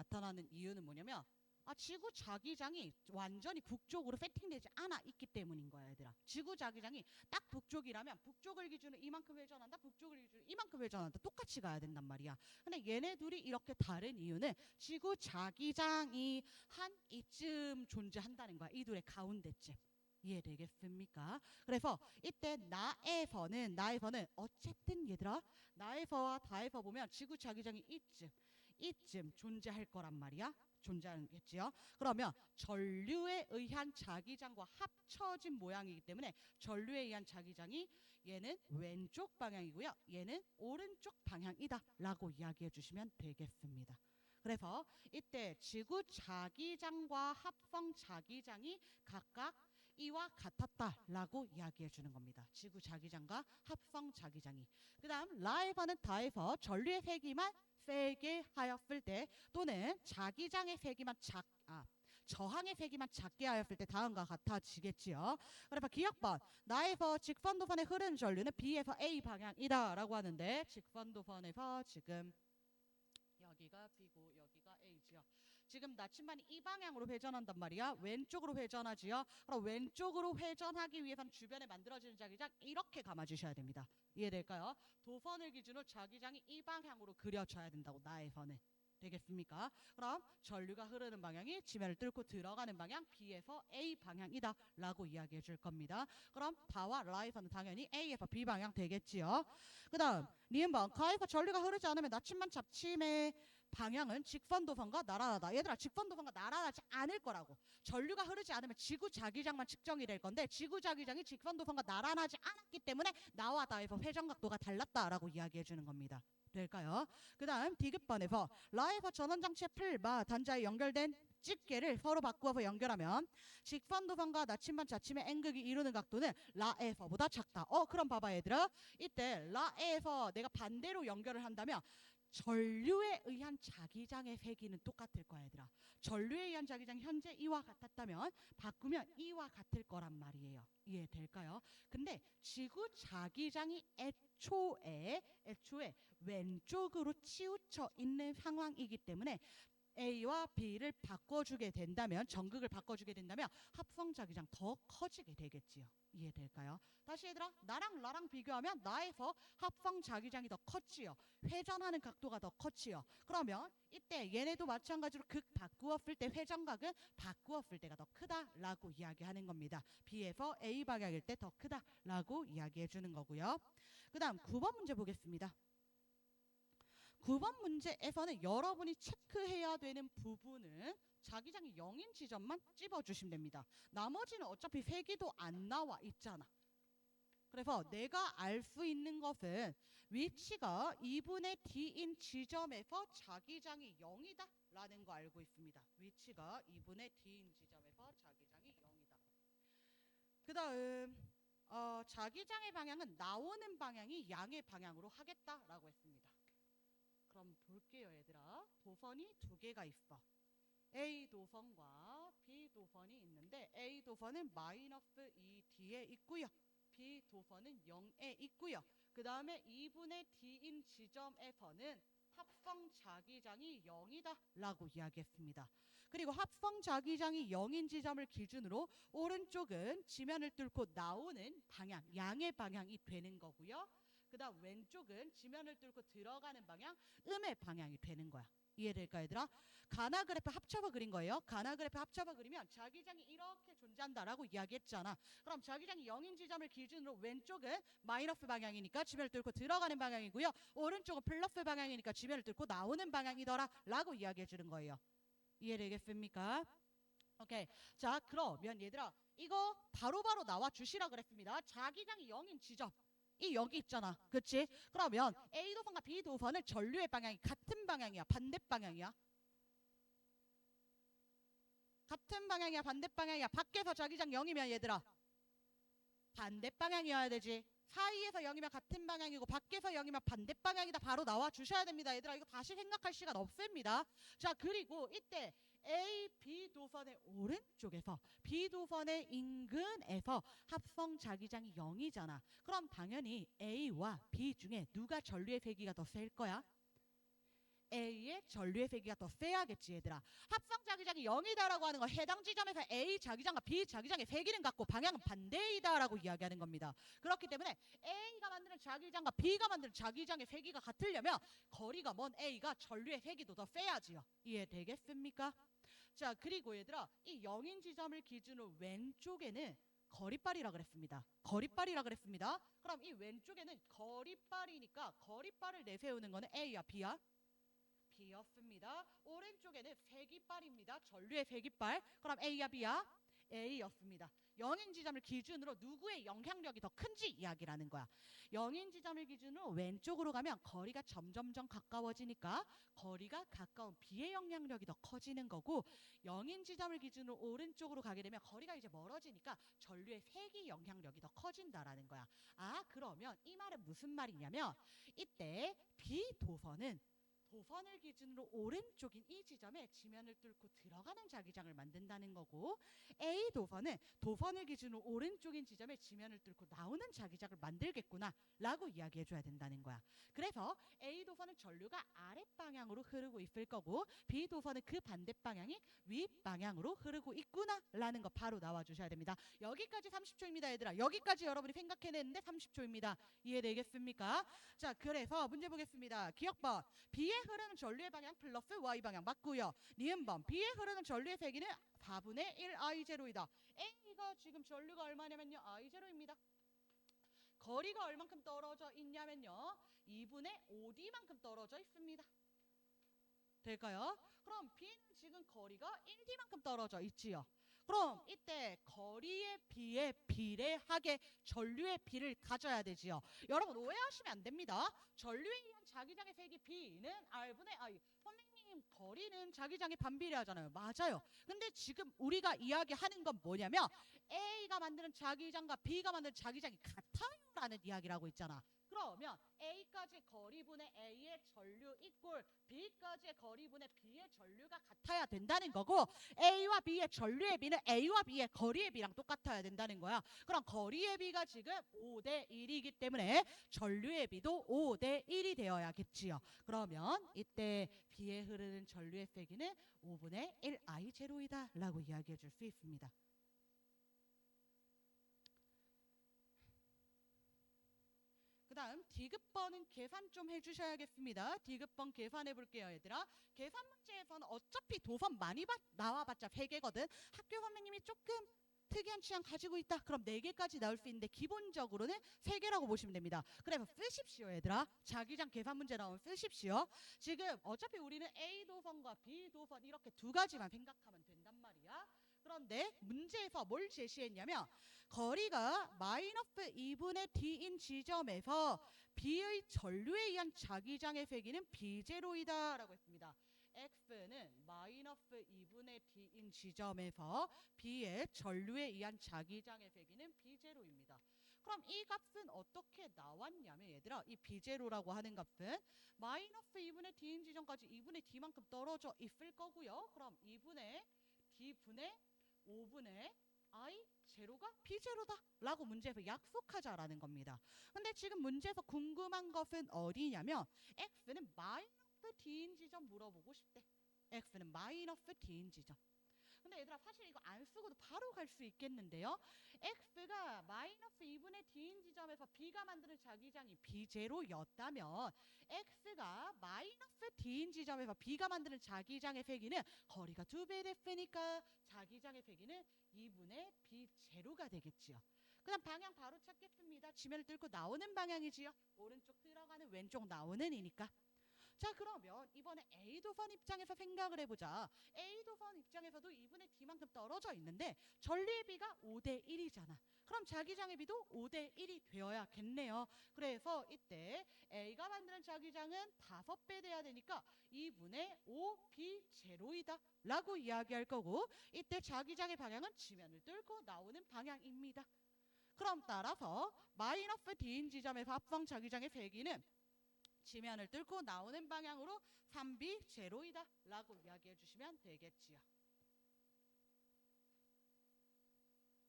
지구 자기장이 완전히 북쪽으로 세팅되지 않아 있기 때문인 거야, 얘들아. 지구 자기장이 딱 북쪽이라면 북쪽을 기준으로 이만큼 회전한다, 북쪽을 기준으로 이만큼 회전한다, 똑같이 가야 된단 말이야. 근데 얘네 둘이 이렇게 다른 이유는 지구 자기장이 한 이쯤 존재한다는 거야. 이 둘의 가운데쯤. 이해되겠습니까? 그래서 이때 나에서는 어쨌든 얘들아, 나에서와 다에서 보면 지구 자기장이 이쯤 존재할 거란 말이야. 존재하겠지요. 그러면 전류에 의한 자기장과 합쳐진 모양이기 때문에 전류에 의한 자기장이 얘는 왼쪽 방향이고요. 얘는 오른쪽 방향이다 라고 이야기해 주시면 되겠습니다. 그래서 이때 지구 자기장과 합성 자기장이 각각 이와 같았다라고 이야기해 주는 겁니다. 지구 자기장과 합성 자기장이. 그 다음 라에서는 다에서 전류의 세기만 세게 하였을 때 또는 자기장의 세기만 저항의 세기만 작게 하였을 때 다음과 같아지겠지요. 그래서 기억번 나에서 직선도선에 흐르는 전류는 B에서 A 방향이다 라고 하는데 직선도선에서 지금 여기가 B고 여기가 A지요. 지금 나침반이 이 방향으로 회전한단 말이야. 왼쪽으로 회전하지요. 그럼 왼쪽으로 회전하기 위해서는 주변에 만들어지는 자기장 이렇게 감아주셔야 됩니다. 이해될까요? 도선을 기준으로 자기장이 이 방향으로 그려져야 된다고, 나의 선은. 되겠습니까? 그럼 전류가 흐르는 방향이 지면을 뚫고 들어가는 방향 B에서 A 방향이다 라고 이야기해 줄 겁니다. 그럼 바와 라에서는 당연히 A에서 B 방향 되겠지요. 그 다음 니은번 가에서 전류가 흐르지 않으면 나침반 잡침의 방향은 직선도선과 나란하다. 얘들아, 직선도선과 나란하지 않을 거라고. 전류가 흐르지 않으면 지구 자기장만 측정이 될 건데 지구 자기장이 직선도선과 나란하지 않았기 때문에 나와 나에서 회전각도가 달랐다라고 이야기해 주는 겁니다. 될까요? 그 다음 디귿번에서 라에서 전원장치의 풀과 단자에 연결된 집게를 서로 바꾸어서 연결하면 직선도선과 나침반 자침의 N극이 이루는 각도는 라에서보다 작다. 그럼 봐봐 얘들아, 이때 라에서 내가 반대로 연결을 한다면 전류에 의한 자기장의 세기는 똑같을 거야 얘들아. 전류에 의한 자기장 현재 이와 같았다면 바꾸면 이와 같을 거란 말이에요. 이해될까요? 근데 지구 자기장이 애초에 왼쪽으로 치우쳐 있는 상황이기 때문에 A와 B를 바꿔주게 된다면, 전극을 바꿔주게 된다면 합성 자기장 더 커지게 되겠지요. 이해될까요? 다시 얘들아, 나랑 비교하면 나에서 합성 자기장이 더 컸지요. 회전하는 각도가 더 컸지요. 그러면 이때 얘네도 마찬가지로 극 바꾸었을 때 회전각은 바꾸었을 때가 더 크다라고 이야기하는 겁니다. B에서 A 방향일 때 더 크다라고 이야기해 주는 거고요. 그 다음 9번 문제 보겠습니다. 9번 문제에서는 여러분이 체크해야 되는 부분은 자기장이 0인 지점만 찝어주시면 됩니다. 나머지는 어차피 세기도 안 나와 있잖아. 그래서 내가 알 수 있는 것은 위치가 2분의 D인 지점에서 자기장이 0이다 라는 거 알고 있습니다. 위치가 2분의 D인 지점에서 자기장이 0이다. 그 다음 자기장의 방향은 나오는 방향이 양의 방향으로 하겠다라고 했습니다. 그럼 볼게요 얘들아. 도선이 두 개가 있어. A 도선과 B 도선이 있는데 A 도선은 마이너스 2D에 있고요. B 도선은 0에 있고요. 그 다음에 2분의 D인 지점에서는 합성 자기장이 0이다 라고 이야기했습니다. 그리고 합성 자기장이 0인 지점을 기준으로 오른쪽은 지면을 뚫고 나오는 방향, 양의 방향이 되는 거고요. 그 다음 왼쪽은 지면을 뚫고 들어가는 방향, 음의 방향이 되는 거야. 이해될까 얘들아? 가나 그래프 합쳐서 그린 거예요. 가나 그래프 합쳐서 그리면 자기장이 이렇게 존재한다라고 이야기했잖아. 그럼 자기장이 0인 지점을 기준으로 왼쪽은 마이너스 방향이니까 지면을 뚫고 들어가는 방향이고요. 오른쪽은 플러스 방향이니까 지면을 뚫고 나오는 방향이더라 라고 이야기해 주는 거예요. 이해되겠습니까? 오케이. 자, 그러면 얘들아 이거 바로바로 나와 주시라 그랬습니다. 자기장이 0인 지점 이 여기 있잖아. 그치? 그러면 A 도선과 B 도선은 전류의 방향이 같은 방향이야? 반대 방향이야? 같은 방향이야? 반대 방향이야? 밖에서 자기장 0이면 얘들아 반대 방향이어야 되지. 사이에서 0이면 같은 방향이고 밖에서 0이면 반대 방향이다. 바로 나와 주셔야 됩니다. 얘들아 이거 다시 생각할 시간 없습니다. 자, 그리고 이때 A, B 도선의 오른쪽에서 B 도선의 인근에서 합성 자기장이 0이잖아. 그럼 당연히 A와 B 중에 누가 전류의 세기가 더 셀 거야? A의 전류의 세기가 더 세야겠지 얘들아. 합성 자기장이 0이다라고 하는 건 해당 지점에서 A 자기장과 B 자기장의 세기는 같고 방향은 반대이다라고 이야기하는 겁니다. 그렇기 때문에 A가 만드는 자기장과 B가 만드는 자기장의 세기가 같으려면 거리가 먼 A가 전류의 세기도 더 세야지요. 이해되겠습니까? 자, 그리고 얘들아 이 0인 지점을 기준으로 왼쪽에는 거리빨이라 그랬습니다. 거리빨이라 그랬습니다. 그럼 이 왼쪽에는 거리빨이니까 거리빨을 내세우는 거는 A야 B야? B였습니다. 오른쪽에는 세기빨입니다. 전류의 세기빨. 그럼 A야 B야? A였습니다. 0인 지점을 기준으로 누구의 영향력이 더 큰지 이야기를 하는 거야. 0인 지점을 기준으로 왼쪽으로 가면 거리가 점점점 가까워지니까 거리가 가까운 B의 영향력이 더 커지는 거고 0인 지점을 기준으로 오른쪽으로 가게 되면 거리가 이제 멀어지니까 전류의 세기 영향력이 더 커진다라는 거야. 아, 그러면 이 말은 무슨 말이냐면 이때 B 도선은 도선을 기준으로 오른쪽인 이 지점에 지면을 뚫고 들어가는 자기장을 만든다는 거고, A 도선은 도선을 기준으로 오른쪽인 지점에 지면을 뚫고 나오는 자기장을 만들겠구나 라고 이야기해 줘야 된다는 거야. 그래서 A 도선은 전류가 아랫방향으로 흐르고 있을 거고, B 도선은 그 반대 방향이 윗방향으로 흐르고 있구나 라는 거 바로 나와 주셔야 됩니다. 여기까지 30초입니다 얘들아. 여기까지 여러분이 생각해냈는데 30초입니다. 이해되겠습니까? 자, 그래서 문제 보겠습니다. 기억번 B에 흐르는 전류의 방향 플러스 Y방향 맞고요. 니은번 B에 흐르는 전류의 세기는 4분의 1 I0이다. A가 지금 전류가 얼마냐면요, I0입니다. 거리가 얼만큼 떨어져 있냐면요, 2분의 5D만큼 떨어져 있습니다. 될까요? 그럼 B는 지금 거리가 1D만큼 떨어져 있지요. 그럼 이때 거리의 B에 비례하게 전류의 B를 가져야 되지요. 여러분 오해하시면 안 됩니다. 전류에 의한 자기장의 세기 B는 R분의 I. 선생님 거리는 자기장에 반비례하잖아요. 맞아요. 근데 지금 우리가 이야기하는 건 뭐냐면 A가 만드는 자기장과 B가 만드는 자기장이 같아요 라는 이야기를 하고 있잖아. 그러면 A까지 거리분의 A의 전류 이꼴 B까지의 거리분의 B의 전류가 같아야 된다는 거고, A와 B의 전류의 B는 A와 B의 거리의 B랑 똑같아야 된다는 거야. 그럼 거리의 B가 지금 5대 1이기 때문에 전류의 B도 5대 1이 되어야겠지요. 그러면 이때 B에 흐르는 전류의 세기는 5분의 1 I0이다 라고 이야기해 줄 수 있습니다. 그 다음 D급번은 계산 좀 해주셔야겠습니다. D급번 계산해 볼게요 얘들아. 계산 문제에서는 어차피 도선 많이 나와봤자 3개거든. 학교 선생님이 조금 특이한 취향 가지고 있다 그럼 4개까지 나올 수 있는데 기본적으로는 3개라고 보시면 됩니다. 그래서 쓰십시오 얘들아. 자기장 계산 문제 나오면 쓰십시오. 지금 어차피 우리는 A 도선과 B 도선 이렇게 2가지만 생각하면 된단 말이야. 그런데 문제에서 뭘 제시했냐면 거리가 마이너스 2분의 D인 지점에서 B의 전류에 의한 자기장의 세기는 B0이다 라고 했습니다. X는 마이너스 2분의 D인 지점에서 B의 전류에 의한 자기장의 세기는 B0입니다. 그럼 이 값은 어떻게 나왔냐면 얘들아, 이 B0라고 하는 값은 마이너스 2분의 D인 지점까지 2분의 D만큼 떨어져 있을 거고요. 그럼 2분의 D분의 5분의 I 제로가 B0다 라고 문제에서 약속하자라는 겁니다. 근데 지금 문제에서 궁금한 것은 어디냐면 X는 마이너스 D인 지점 물어보고 싶대. X는 마이너스 D인 지점. 근데 얘들아 사실 이거 안 쓰고도 바로 갈 수 있겠는데요. X가 마이너스 2분의 D인 지점에서 B가 만드는 자기장이 B0였다면 X가 마이너스 D인 지점에서 B가 만드는 자기장의 세기는 거리가 2배 됐으니까 자기장의 세기는 2분의 B0가 되겠지요. 그 다음 방향 바로 찾겠습니다. 지면을 뚫고 나오는 방향이지요. 오른쪽 들어가는 왼쪽 나오는 이니까. 자, 그러면 이번에 A도선 입장에서 생각을 해보자. A도선 입장에서도 2분의 D만큼 떨어져 있는데 전류의 B가 5대 1이잖아. 그럼 자기장의 B도 5대 1이 되어야겠네요. 그래서 이때 A가 만드는 자기장은 5배 돼야 되니까 2분의 5B0이다 라고 이야기할 거고, 이때 자기장의 방향은 지면을 뚫고 나오는 방향입니다. 그럼 따라서 마이너스 D인 지점에서 합성 자기장의 세기는 지면을 뚫고 나오는 방향으로 3B0이다 라고 이야기해 주시면 되겠지요.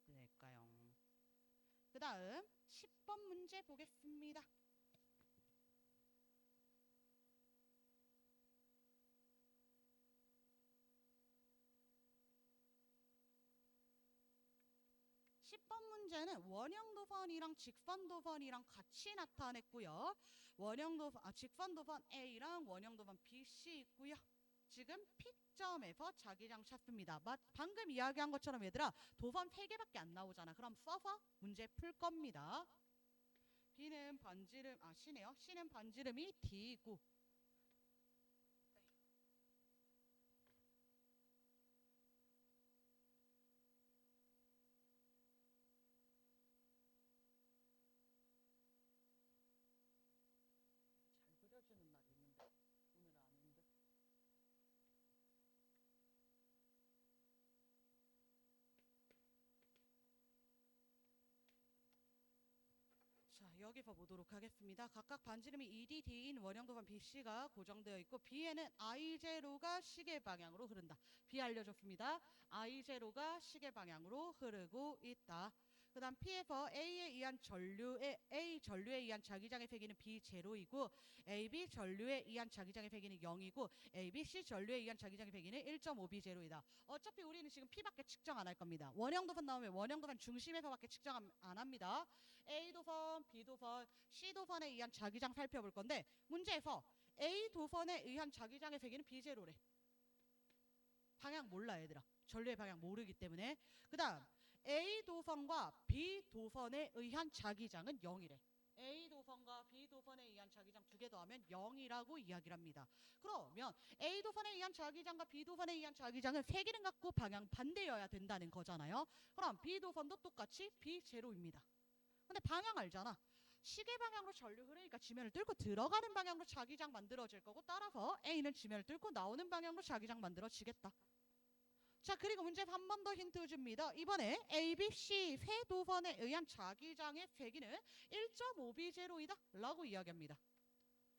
될까요? 그 다음 10번 문제 보겠습니다. (10번) 문제는 원형도선이랑 직선도선이랑 같이 나타냈고요. 직선도선 A랑 원형도선 BC 있고요. 지금 P점에서 자기장 찾습니다. 방금 이야기한 것처럼 얘들아 도선 3개밖에 안 나오잖아. 그럼 써서 문제 풀 겁니다. B는 반지름, C네요. C는 반지름이 D이고 잘 그려주는 날이 있는데 오늘 아닌데. 자, 여기서 보도록 하겠습니다. 각각 반지름이 ED, D인 원형도선 BC가 고정되어 있고 B에는 I0가 시계 방향으로 흐른다. B 알려줬습니다. I0가 시계 방향으로 흐르고 있다. 그 다음 P에서 A 전류에 의한 자기장의 세기는 B0이고 AB 전류에 의한 자기장의 세기는 0이고 ABC 전류에 의한 자기장의 세기는 1.5B0이다. 어차피 우리는 지금 P밖에 측정 안 할 겁니다. 원형도선 나오면 원형도선 중심에서밖에 측정 안 합니다. A도선, B도선, C도선에 의한 자기장 살펴볼 건데 문제에서 A도선에 의한 자기장의 세기는 B0래. 방향 몰라 얘들아. 전류의 방향 모르기 때문에. 그 다음 A도선과 B도선에 의한 자기장은 0이래. A도선과 B도선에 의한 자기장 두 개 더하면 0이라고 이야기를 합니다. 그러면 A도선에 의한 자기장과 B도선에 의한 자기장은 세기는 같고 방향 반대여야 된다는 거잖아요. 그럼 B도선도 똑같이 B0입니다. 근데 방향 알잖아. 시계 방향으로 전류 흐르니까 지면을 뚫고 들어가는 방향으로 자기장 만들어질 거고 따라서 A는 지면을 뚫고 나오는 방향으로 자기장 만들어지겠다. 자, 그리고 문제에서 한 번 더 힌트 줍니다. 이번에 A, B, C 세 도선에 의한 자기장의 세기는 1.5B0이다 라고 이야기합니다.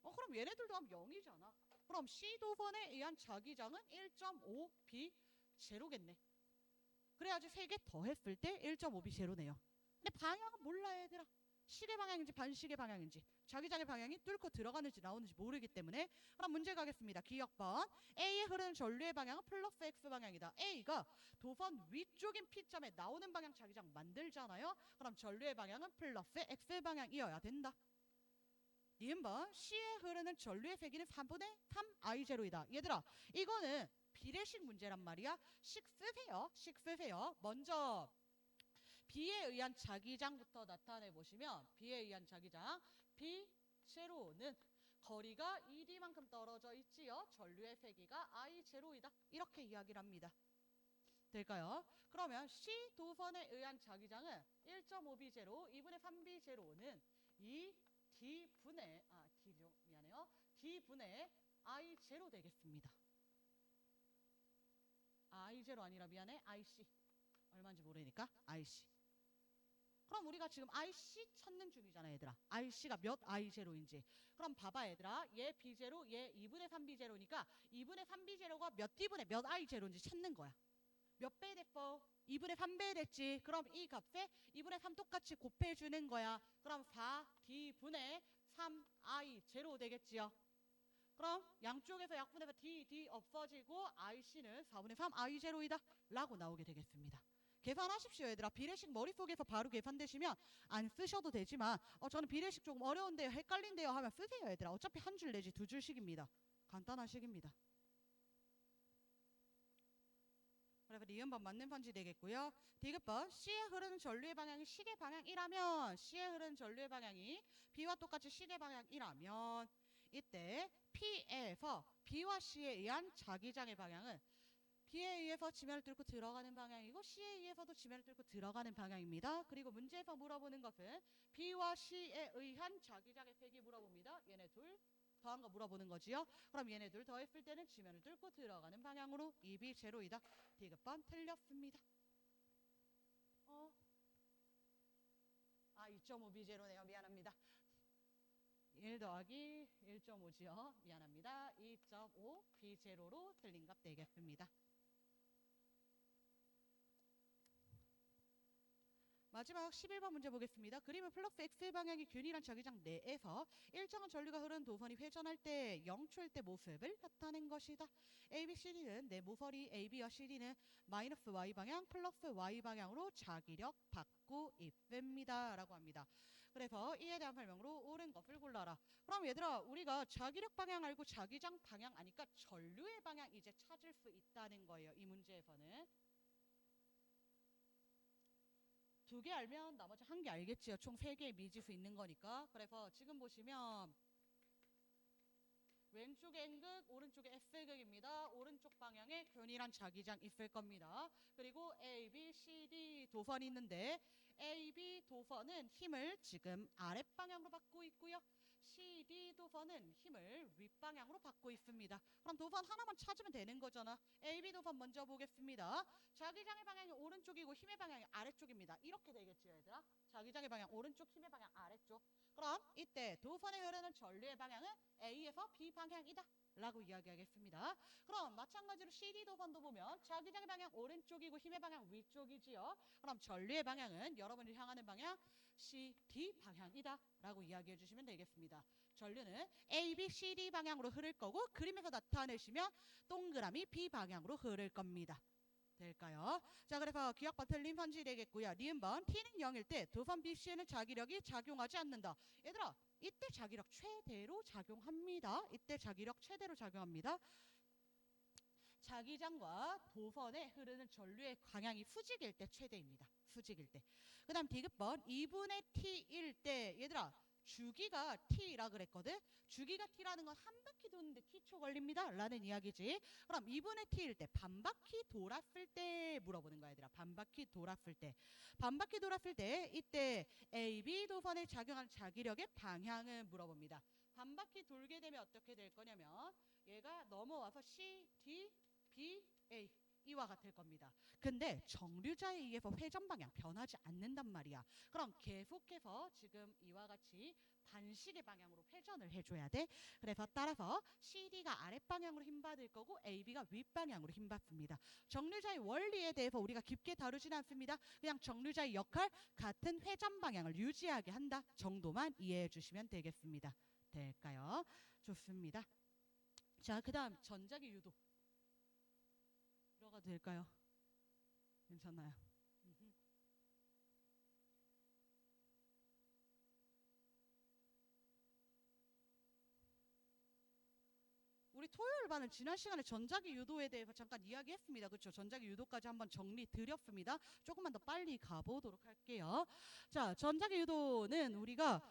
그럼 얘네들도 하면 0이잖아. 그럼 C 도선에 의한 자기장은 1.5B0겠네. 그래야지 세 개 더했을 때 1.5B0네요. 근데 방향은 몰라 얘들아. 시계 방향인지 반시계 방향인지 자기장의 방향이 뚫고 들어가는지 나오는지 모르기 때문에. 그럼 문제 가겠습니다. 기억번 A에 흐르는 전류의 방향은 플러스 X 방향이다. A가 도선 위쪽인 P점에 나오는 방향 자기장 만들잖아요. 그럼 전류의 방향은 플러스 X 방향이어야 된다. 니은번 C에 흐르는 전류의 세기는 3분의 3 I0이다. 얘들아 이거는 비례식 문제란 말이야. 식 쓰세요. 먼저 B에 의한 자기장부터 나타내 보시면 B에 의한 자기장 B0는 거리가 ED만큼 떨어져 있지요. 전류의 세기가 I0이다. 이렇게 이야기를 합니다. 될까요? 그러면 C 도선에 의한 자기장은 1.5B0 2분의 3B0는 2D분의 D분의 I0 되겠습니다. I0 아니라 미안해. IC. 얼마인지 모르니까 IC. 그럼 우리가 지금 IC 찾는 중이잖아 얘들아. IC가 몇 I0인지. 그럼 봐봐 얘들아. 얘 B0, 얘 2분의 3B0니까 2분의 3B0가 몇 D분의 몇 I0인지 찾는 거야. 몇 배 됐어? 2분의 3배 됐지. 그럼 이 값에 2분의 3 똑같이 곱해주는 거야. 그럼 4D분의 3I0 되겠지요. 그럼 양쪽에서 약분해서 D 없어지고 IC는 4분의 3 I0이다 라고 나오게 되겠습니다. 계산하십시오 얘들아. 비례식 머릿속에서 바로 계산되시면 안 쓰셔도 되지만 저는 비례식 조금 어려운데요 헷갈린데요 하면 쓰세요 얘들아. 어차피 한 줄 내지 두 줄씩입니다. 간단한 식입니다. 그래서 니은번 맞는 편지 되겠고요. 디귿번 C에 흐르는 전류의 방향이 시계 방향이라면 C에 흐르는 전류의 방향이 B와 똑같이 시계 방향이라면 이때 P에서 B와 C에 의한 자기장의 방향은 B에 의해서 지면을 뚫고 들어가는 방향이고 C에 의해서도 지면을 뚫고 들어가는 방향입니다. 그리고 문제에서 물어보는 것은 B와 C에 의한 자기장의 세기 물어봅니다. 얘네 둘 더한 거 물어보는 거지요. 그럼 얘네 둘 더했을 때는 지면을 뚫고 들어가는 방향으로 2B0이다. 디귿번 틀렸습니다. 2.5B0네요. 미안합니다. 1 더하기 1.5지요. 미안합니다. 2.5B0로 틀린 값 되겠습니다. 마지막 11번 문제 보겠습니다. 그림은 플러스 X 방향의 균일한 자기장 내에서 일정한 전류가 흐르는 도선이 회전할 때 0초일 때 모습을 나타낸 것이다. A, B, CD는 내 모서리 AB와 CD는 마이너스 Y 방향 플러스 Y 방향으로 자기력 받고 있습니다. 라고 합니다. 그래서 이에 대한 설명으로 옳은 것을 골라라. 그럼 얘들아 우리가 자기력 방향 알고 자기장 방향 아니까 전류의 방향 이제 찾을 수 있다는 거예요. 이 문제에서는. 두 개 알면 나머지 한 개 알겠지요. 총 3개의 미지수 있는 거니까. 그래서 지금 보시면 왼쪽에 N극, 오른쪽에 S극입니다. 오른쪽 방향에 균일한 자기장 있을 겁니다. 그리고 A, B, C, D 도선이 있는데 A, B 도선은 힘을 지금 아랫방향으로 받고 있고요. C, D 도선 도번은 힘을 윗방향으로 받고 있습니다. 그럼 도번 하나만 찾으면 되는 거잖아. AB 도번 먼저 보겠습니다. 자기장의 방향이 오른쪽이고 힘의 방향이 아래쪽입니다. 이렇게 되겠지 얘들아. 자기장의 방향 오른쪽, 힘의 방향 아래쪽. 그럼 이때 도번에 흐르는 전류의 방향은 A에서 B 방향이다 라고 이야기하겠습니다. 그럼 마찬가지로 CD 도번도 보면 자기장의 방향 오른쪽이고 힘의 방향 위쪽이지요. 그럼 전류의 방향은 여러분이 향하는 방향 CD 방향이다 라고 이야기해 주시면 되겠습니다. 전류는 A, B, C, D 방향으로 흐를 거고 그림에서 나타내시면 동그라미 B 방향으로 흐를 겁니다. 될까요? 자, 그래서 기억 버튼 림펀지 되겠고요. 니은번 T는 0일 때 도번 BC에는 자기력이 작용하지 않는다. 얘들아, 이때 자기력 최대로 작용합니다. 이때 자기력 최대로 작용합니다. 자기장과 도번에 흐르는 전류의 방향이 수직일 때 최대입니다. 수직일 때. 그 다음 디귿번 2분의 T일 때 얘들아 주기가 T라 그랬거든. 주기가 T라는 건 한 바퀴 도는데 T초 걸립니다 라는 이야기지. 그럼 2분의 T일 때 반바퀴 돌았을 때 물어보는 거야 얘들아. 반바퀴 돌았을 때. 반바퀴 돌았을 때 이때 A, B 도번에 작용하는 자기력의 방향을 물어봅니다. 반바퀴 돌게 되면 어떻게 될 거냐면 얘가 넘어와서 C, D, B, A 이와 같을 겁니다. 근데 정류자에 의해서 회전 방향 변하지 않는단 말이야. 그럼 계속해서 지금 이와 같이 반시계 방향으로 회전을 해줘야 돼. 그래서 따라서 CD가 아랫방향으로 힘받을 거고 AB가 윗방향으로 힘받습니다. 정류자의 원리에 대해서 우리가 깊게 다루지는 않습니다. 그냥 정류자의 역할 같은 회전 방향을 유지하게 한다 정도만 이해해 주시면 되겠습니다. 될까요? 좋습니다. 자, 그 다음 전자기 유도 들어가도 될까요? 괜찮나요? 우리 토요일 반은 지난 시간에 전자기 유도에 대해서 잠깐 이야기했습니다. 그렇죠? 전자기 유도까지 한번 정리 드렸습니다. 조금만 더 빨리 가보도록 할게요. 자, 전자기 유도는 우리가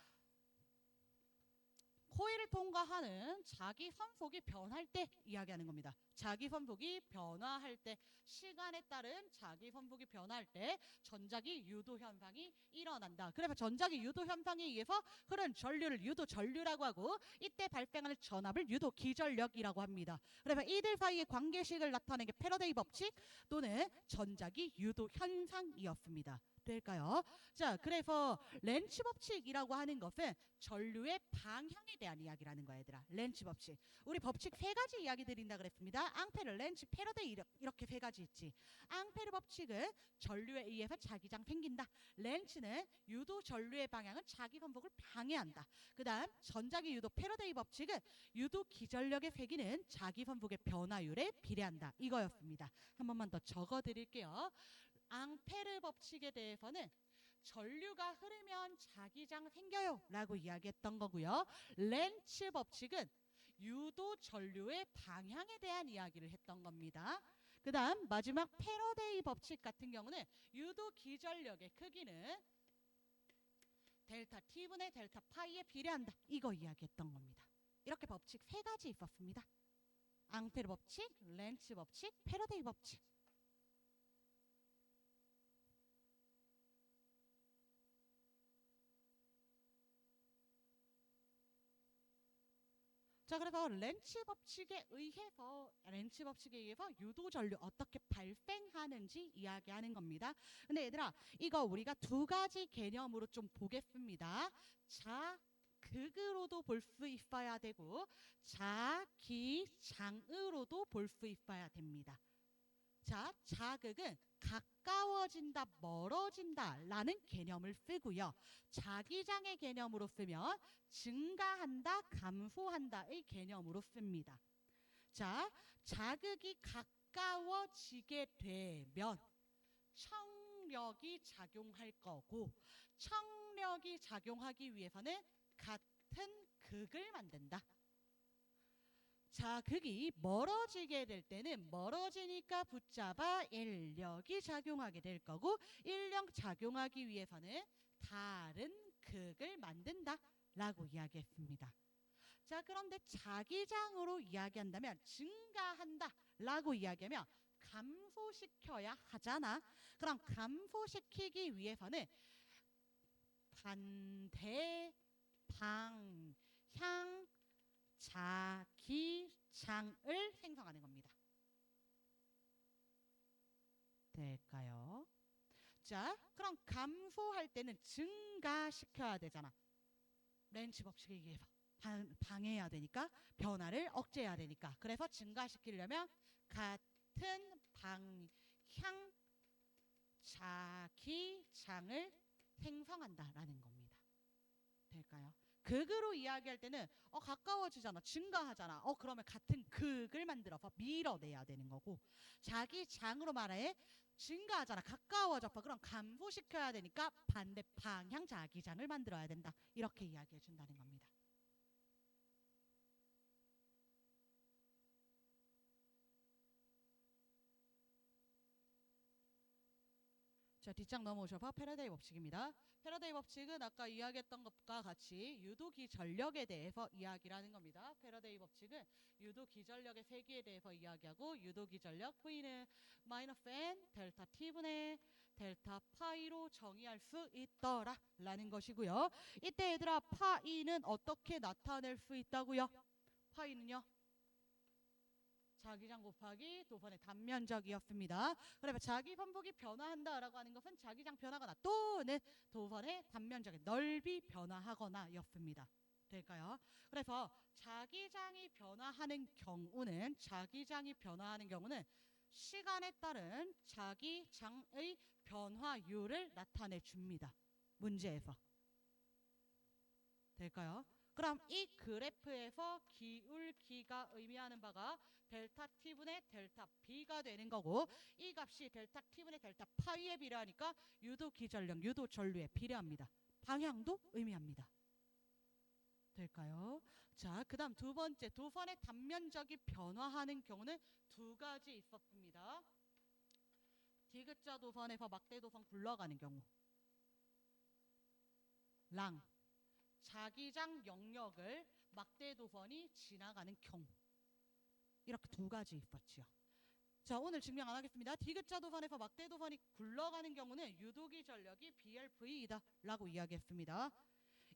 코일을 통과하는 자기 선속이 변할 때 이야기하는 겁니다. 자기 선속이 변화할 때, 시간에 따른 자기 선속이 변화할 때 전자기 유도 현상이 일어난다. 그래서 전자기 유도 현상에 의해서 흐른 전류를 유도 전류라고 하고 이때 발생하는 전압을 유도 기전력이라고 합니다. 그래서 이들 사이의 관계식을 나타내는 게 패러데이 법칙 또는 전자기 유도 현상이었습니다. 될까요? 자, 그래서 렌츠 법칙이라고 하는 것은 전류의 방향에 대한 이야기라는 거야 얘들아. 렌츠 법칙. 우리 법칙 세 가지 이야기 드린다 그랬습니다. 앙페르, 렌츠, 패러데이 이렇게 세 가지 있지. 앙페르 법칙은 전류에 의해서 자기장 생긴다. 렌츠는 유도 전류의 방향은 자기 선속을 방해한다. 그 다음 전자기 유도 패러데이 법칙은 유도 기전력의 세기는 자기 선속의 변화율에 비례한다. 이거였습니다. 한 번만 더 적어 드릴게요. 앙페르 법칙에 대해서는 전류가 흐르면 자기장 생겨요 라고 이야기했던 거고요. 렌츠 법칙은 유도 전류의 방향에 대한 이야기를 했던 겁니다. 그 다음 마지막 패러데이 법칙 같은 경우는 유도 기전력의 크기는 델타 T분의 델타 파이에 비례한다. 이거 이야기했던 겁니다. 이렇게 법칙 세 가지 있었습니다. 앙페르 법칙, 렌츠 법칙, 패러데이 법칙. 자, 그래서 렌츠 법칙에 의해서 유도 전류 어떻게 발생하는지 이야기하는 겁니다. 근데 얘들아, 이거 우리가 두 가지 개념으로 좀 보겠습니다. 자극으로도 볼 수 있어야 되고 자기장으로도 볼 수 있어야 됩니다. 자, 자극은 가까워진다, 멀어진다 라는 개념을 쓰고요. 자기장의 개념으로 쓰면 증가한다, 감소한다의 개념으로 씁니다. 자, 자극이 가까워지게 되면 청력이 작용할 거고 청력이 작용하기 위해서는 같은 극을 만든다. 자극이 멀어지게 될 때는 멀어지니까 붙잡아 인력이 작용하게 될 거고 인력 작용하기 위해서는 다른 극을 만든다 라고 이야기했습니다. 자, 그런데 자기장으로 이야기한다면 증가한다 라고 이야기하면 감소시켜야 하잖아. 그럼 감소시키기 위해서는 반대 방향 자기장을 생성하는 겁니다. 될까요? 자, 그럼 감소할 때는 증가시켜야 되잖아. 렌치 법칙에 의해서 방해해야 되니까, 변화를 억제해야 되니까. 그래서 증가시키려면 같은 방향 자기장을 생성한다라는 겁니다. 될까요? 극으로 이야기할 때는 가까워지잖아, 증가하잖아. 그러면 같은 극을 만들어서 밀어내야 되는 거고, 자기장으로 말해 증가하잖아, 가까워져. 그럼 감소시켜야 되니까 반대 방향 자기장을 만들어야 된다. 이렇게 이야기해 준다는 겁니다. 자, 뒷장 넘어오셔서 패러데이 법칙입니다. 패러데이 법칙은 아까 이야기했던 것과 같이 유도기전력에 대해서 이야기를 하는 겁니다. 패러데이 법칙은 유도기전력의 세기에 대해서 이야기하고, 유도기전력 V는 마이너스 N 델타 T분의 델타 파이로 정의할 수 있더라 라는 것이고요. 이때 얘들아, 파이는 어떻게 나타낼 수 있다고요? 파이는요, 자기장 곱하기 도선의 단면적이었습니다. 그래서 자기 분폭이 변화한다라고 하는 것은 자기장 변화거나 또는 도선의 단면적의 넓이 변화하거나 였습니다. 될까요? 그래서 자기장이 변화하는 경우는 시간에 따른 자기장의 변화율을 나타내 줍니다. 문제에서. 될까요? 그럼 이 그래프에서 기울기가 의미하는 바가 델타 T분의 델타 B가 되는 거고, 이 값이 델타 T분의 델타 파이에 비례하니까 유도기전력, 유도전류에 비례합니다. 방향도 의미합니다. 될까요? 자, 그 다음 두 번째, 도선의 단면적이 변화하는 경우는 두 가지 있었습니다. 디귿자 도선에서 막대 도선 굴러가는 경우, 랑 자기장 영역을 막대 도선이 지나가는 경우, 이렇게 두 가지 있었지요. 자, 오늘 증명 안 하겠습니다. 디귿자 도선에서 막대 도선이 굴러가는 경우는 유도기 전력이 BLV이다 라고 이야기했습니다.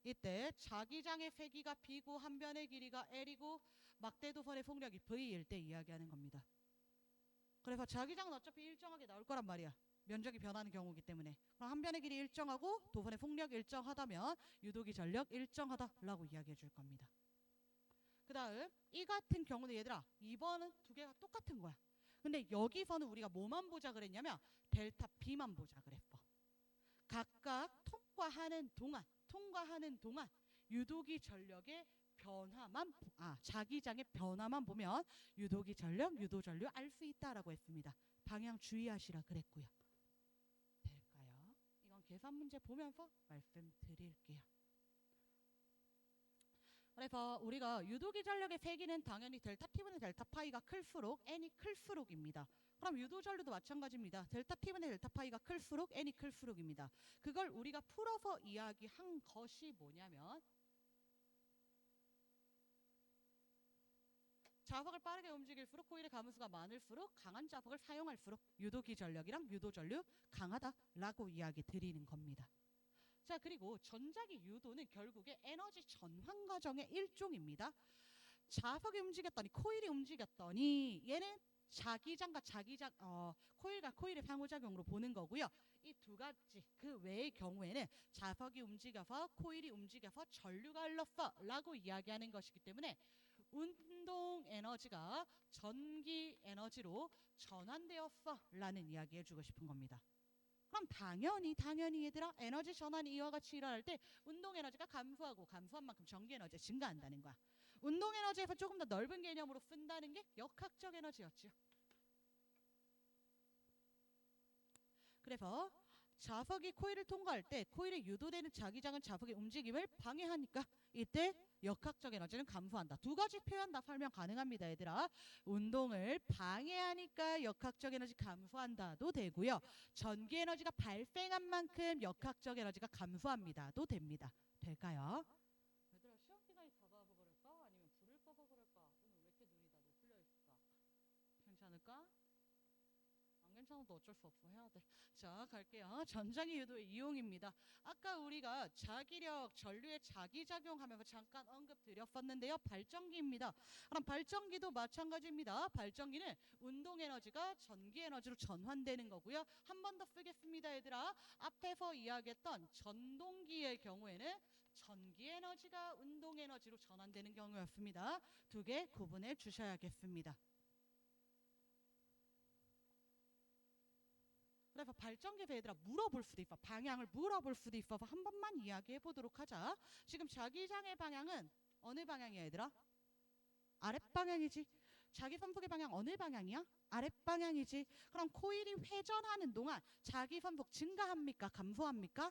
이때 자기장의 세기가 B고 한 변의 길이가 L이고 막대 도선의 속력이 V일 때 이야기하는 겁니다. 그래서 자기장은 어차피 일정하게 나올 거란 말이야. 면적이 변하는 경우이기 때문에. 그럼 한 변의 길이 일정하고 도선의 속력이 일정하다면 유도기 전력 일정하다라고 이야기해 줄 겁니다. 그 다음 이 같은 경우는 얘들아, 2번은 두 개가 똑같은 거야. 근데 여기서는 우리가 뭐만 보자 그랬냐면 델타 B만 보자 그랬어. 각각 통과하는 동안 유도기 전력의 변화만, 자기장의 변화만 보면 유도기 전력, 유도전류 알 수 있다라고 했습니다. 방향 주의하시라 그랬고요. 될까요? 이건 계산 문제 보면서 말씀드릴게요. 그래서 우리가 유도기 전력의 세기는 당연히 델타 T분의 델타 파이가 클수록 n이 클수록입니다. 그럼 유도전류도 마찬가지입니다. 델타 T분의 델타 파이가 클수록 n이 클수록입니다. 그걸 우리가 풀어서 이야기한 것이 뭐냐면, 자석을 빠르게 움직일수록 코일의 가무수가 많을수록 강한 자석을 사용할수록 유도기 전력이랑 유도전류 강하다라고 이야기 드리는 겁니다. 자, 그리고 전자기 유도는 결국에 에너지 전환 과정의 일종입니다. 자석이 움직였더니 코일이 움직였더니 얘는 자기장과 코일과 코일의 상호작용으로 보는 거고요. 이 두 가지 그 외의 경우에는 자석이 움직여서 코일이 움직여서 전류가 흘렀어 라고 이야기하는 것이기 때문에 운동 에너지가 전기 에너지로 전환되었어 라는 이야기 해주고 싶은 겁니다. 그럼 당연히 얘들아, 에너지 전환이 이와 같이 일어날 때 운동 에너지가 감소하고 감소한 만큼 전기 에너지가 증가한다는 거야. 운동 에너지에서 조금 더 넓은 개념으로 쓴다는 게 역학적 에너지였죠. 그래서 자석이 코일을 통과할 때 코일에 유도되는 자기장은 자석의 움직임을 방해하니까 이때 역학적 에너지는 감소한다. 두 가지 표현 다 설명 가능합니다, 얘들아. 운동을 방해하니까 역학적 에너지 감소한다도 되고요. 전기 에너지가 발생한 만큼 역학적 에너지가 감소합니다도 됩니다. 될까요? 얘들아, 시험 시간이 다가와서 그럴까? 아니면 불을 꺼서 그럴까? 오늘 왜 이렇게 눈이 다 높을려 있을까? 괜찮을까? 안 괜찮아도 어쩔 수 없어. 해야 돼. 자, 갈게요. 전장의 유도의 이용입니다. 아까 우리가 자기력, 전류의 자기작용하면서 잠깐 언급 드렸었는데요. 발전기입니다. 그럼 발전기도 마찬가지입니다. 발전기는 운동 에너지가 전기 에너지로 전환되는 거고요. 한 번 더 쓰겠습니다, 얘들아. 앞에서 이야기했던 전동기의 경우에는 전기 에너지가 운동 에너지로 전환되는 경우였습니다. 두 개 구분해 주셔야겠습니다. 그래서 발전기에서 얘들아 물어볼 수도 있어. 방향을 물어볼 수도 있어서 한 번만 이야기해 보도록 하자. 지금 자기장의 방향은 어느 방향이야, 얘들아? 아랫방향이지. 자기 선속의 방향 어느 방향이야? 아랫방향이지. 그럼 코일이 회전하는 동안 자기 선속 증가합니까? 감소합니까?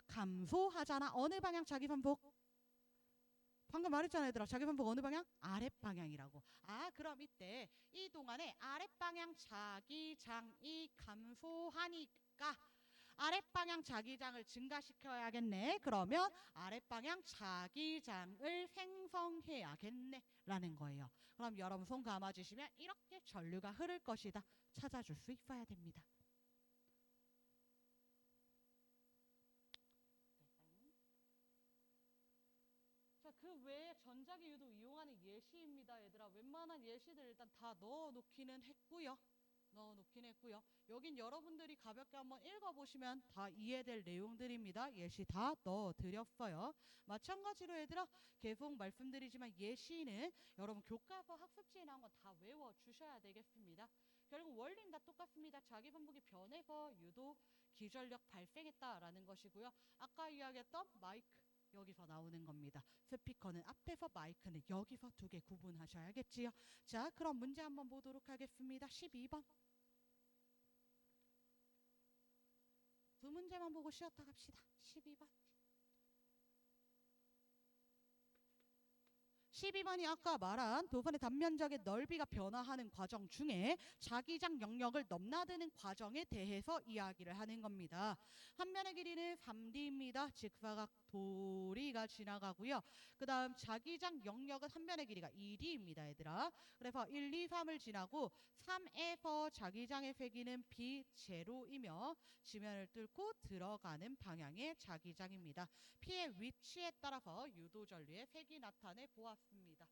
감소하잖아. 어느 방향 자기 선속? 방금 말했잖아, 얘들아. 자기 선속 어느 방향? 아랫방향이라고. 아, 그럼 이때 이 동안에 아랫방향 자기장이 감소하니까 아랫방향 자기장을 증가시켜야겠네. 그러면 아랫방향 자기장을 생성해야겠네 라는 거예요. 그럼 여러분 손 감아주시면 이렇게 전류가 흐를 것이다 찾아줄 수 있어야 됩니다. 자, 그 외에 전자기 유도 이용하는 예시입니다, 얘들아. 웬만한 예시들 일단 다 넣어놓기는 했고요. 여긴 여러분들이 가볍게 한번 읽어보시면 다 이해될 내용들입니다. 예시 다 넣어드렸어요. 마찬가지로 얘들아, 계속 말씀드리지만 예시는 여러분 교과서 학습지에 나온 건 다 외워주셔야 되겠습니다. 결국 원리는 다 똑같습니다. 자기 반복이 변해서 유도 기전력 발생했다라는 것이고요. 아까 이야기했던 마이크 여기서 나오는 겁니다. 스피커는 앞에서, 마이크는 여기서 두 개 구분하셔야겠지요. 자, 그럼 문제 한번 보도록 하겠습니다. 12번. 두 문제만 보고 쉬었다 갑시다. 12번. 12번이 아까 말한 도선의 단면적의 넓이가 변화하는 과정 중에 자기장 영역을 넘나드는 과정에 대해서 이야기를 하는 겁니다. 한 면의 길이는 3D입니다. 직사각 도리가 지나가고요. 그 다음 자기장 영역은 한 면의 길이가 2D입니다, 얘들아. 그래서 1, 2, 3을 지나고 3에서 자기장의 세기는 B0이며 지면을 뚫고 들어가는 방향의 자기장입니다. P의 위치에 따라서 유도전류의 색이 나타내 보았습니다.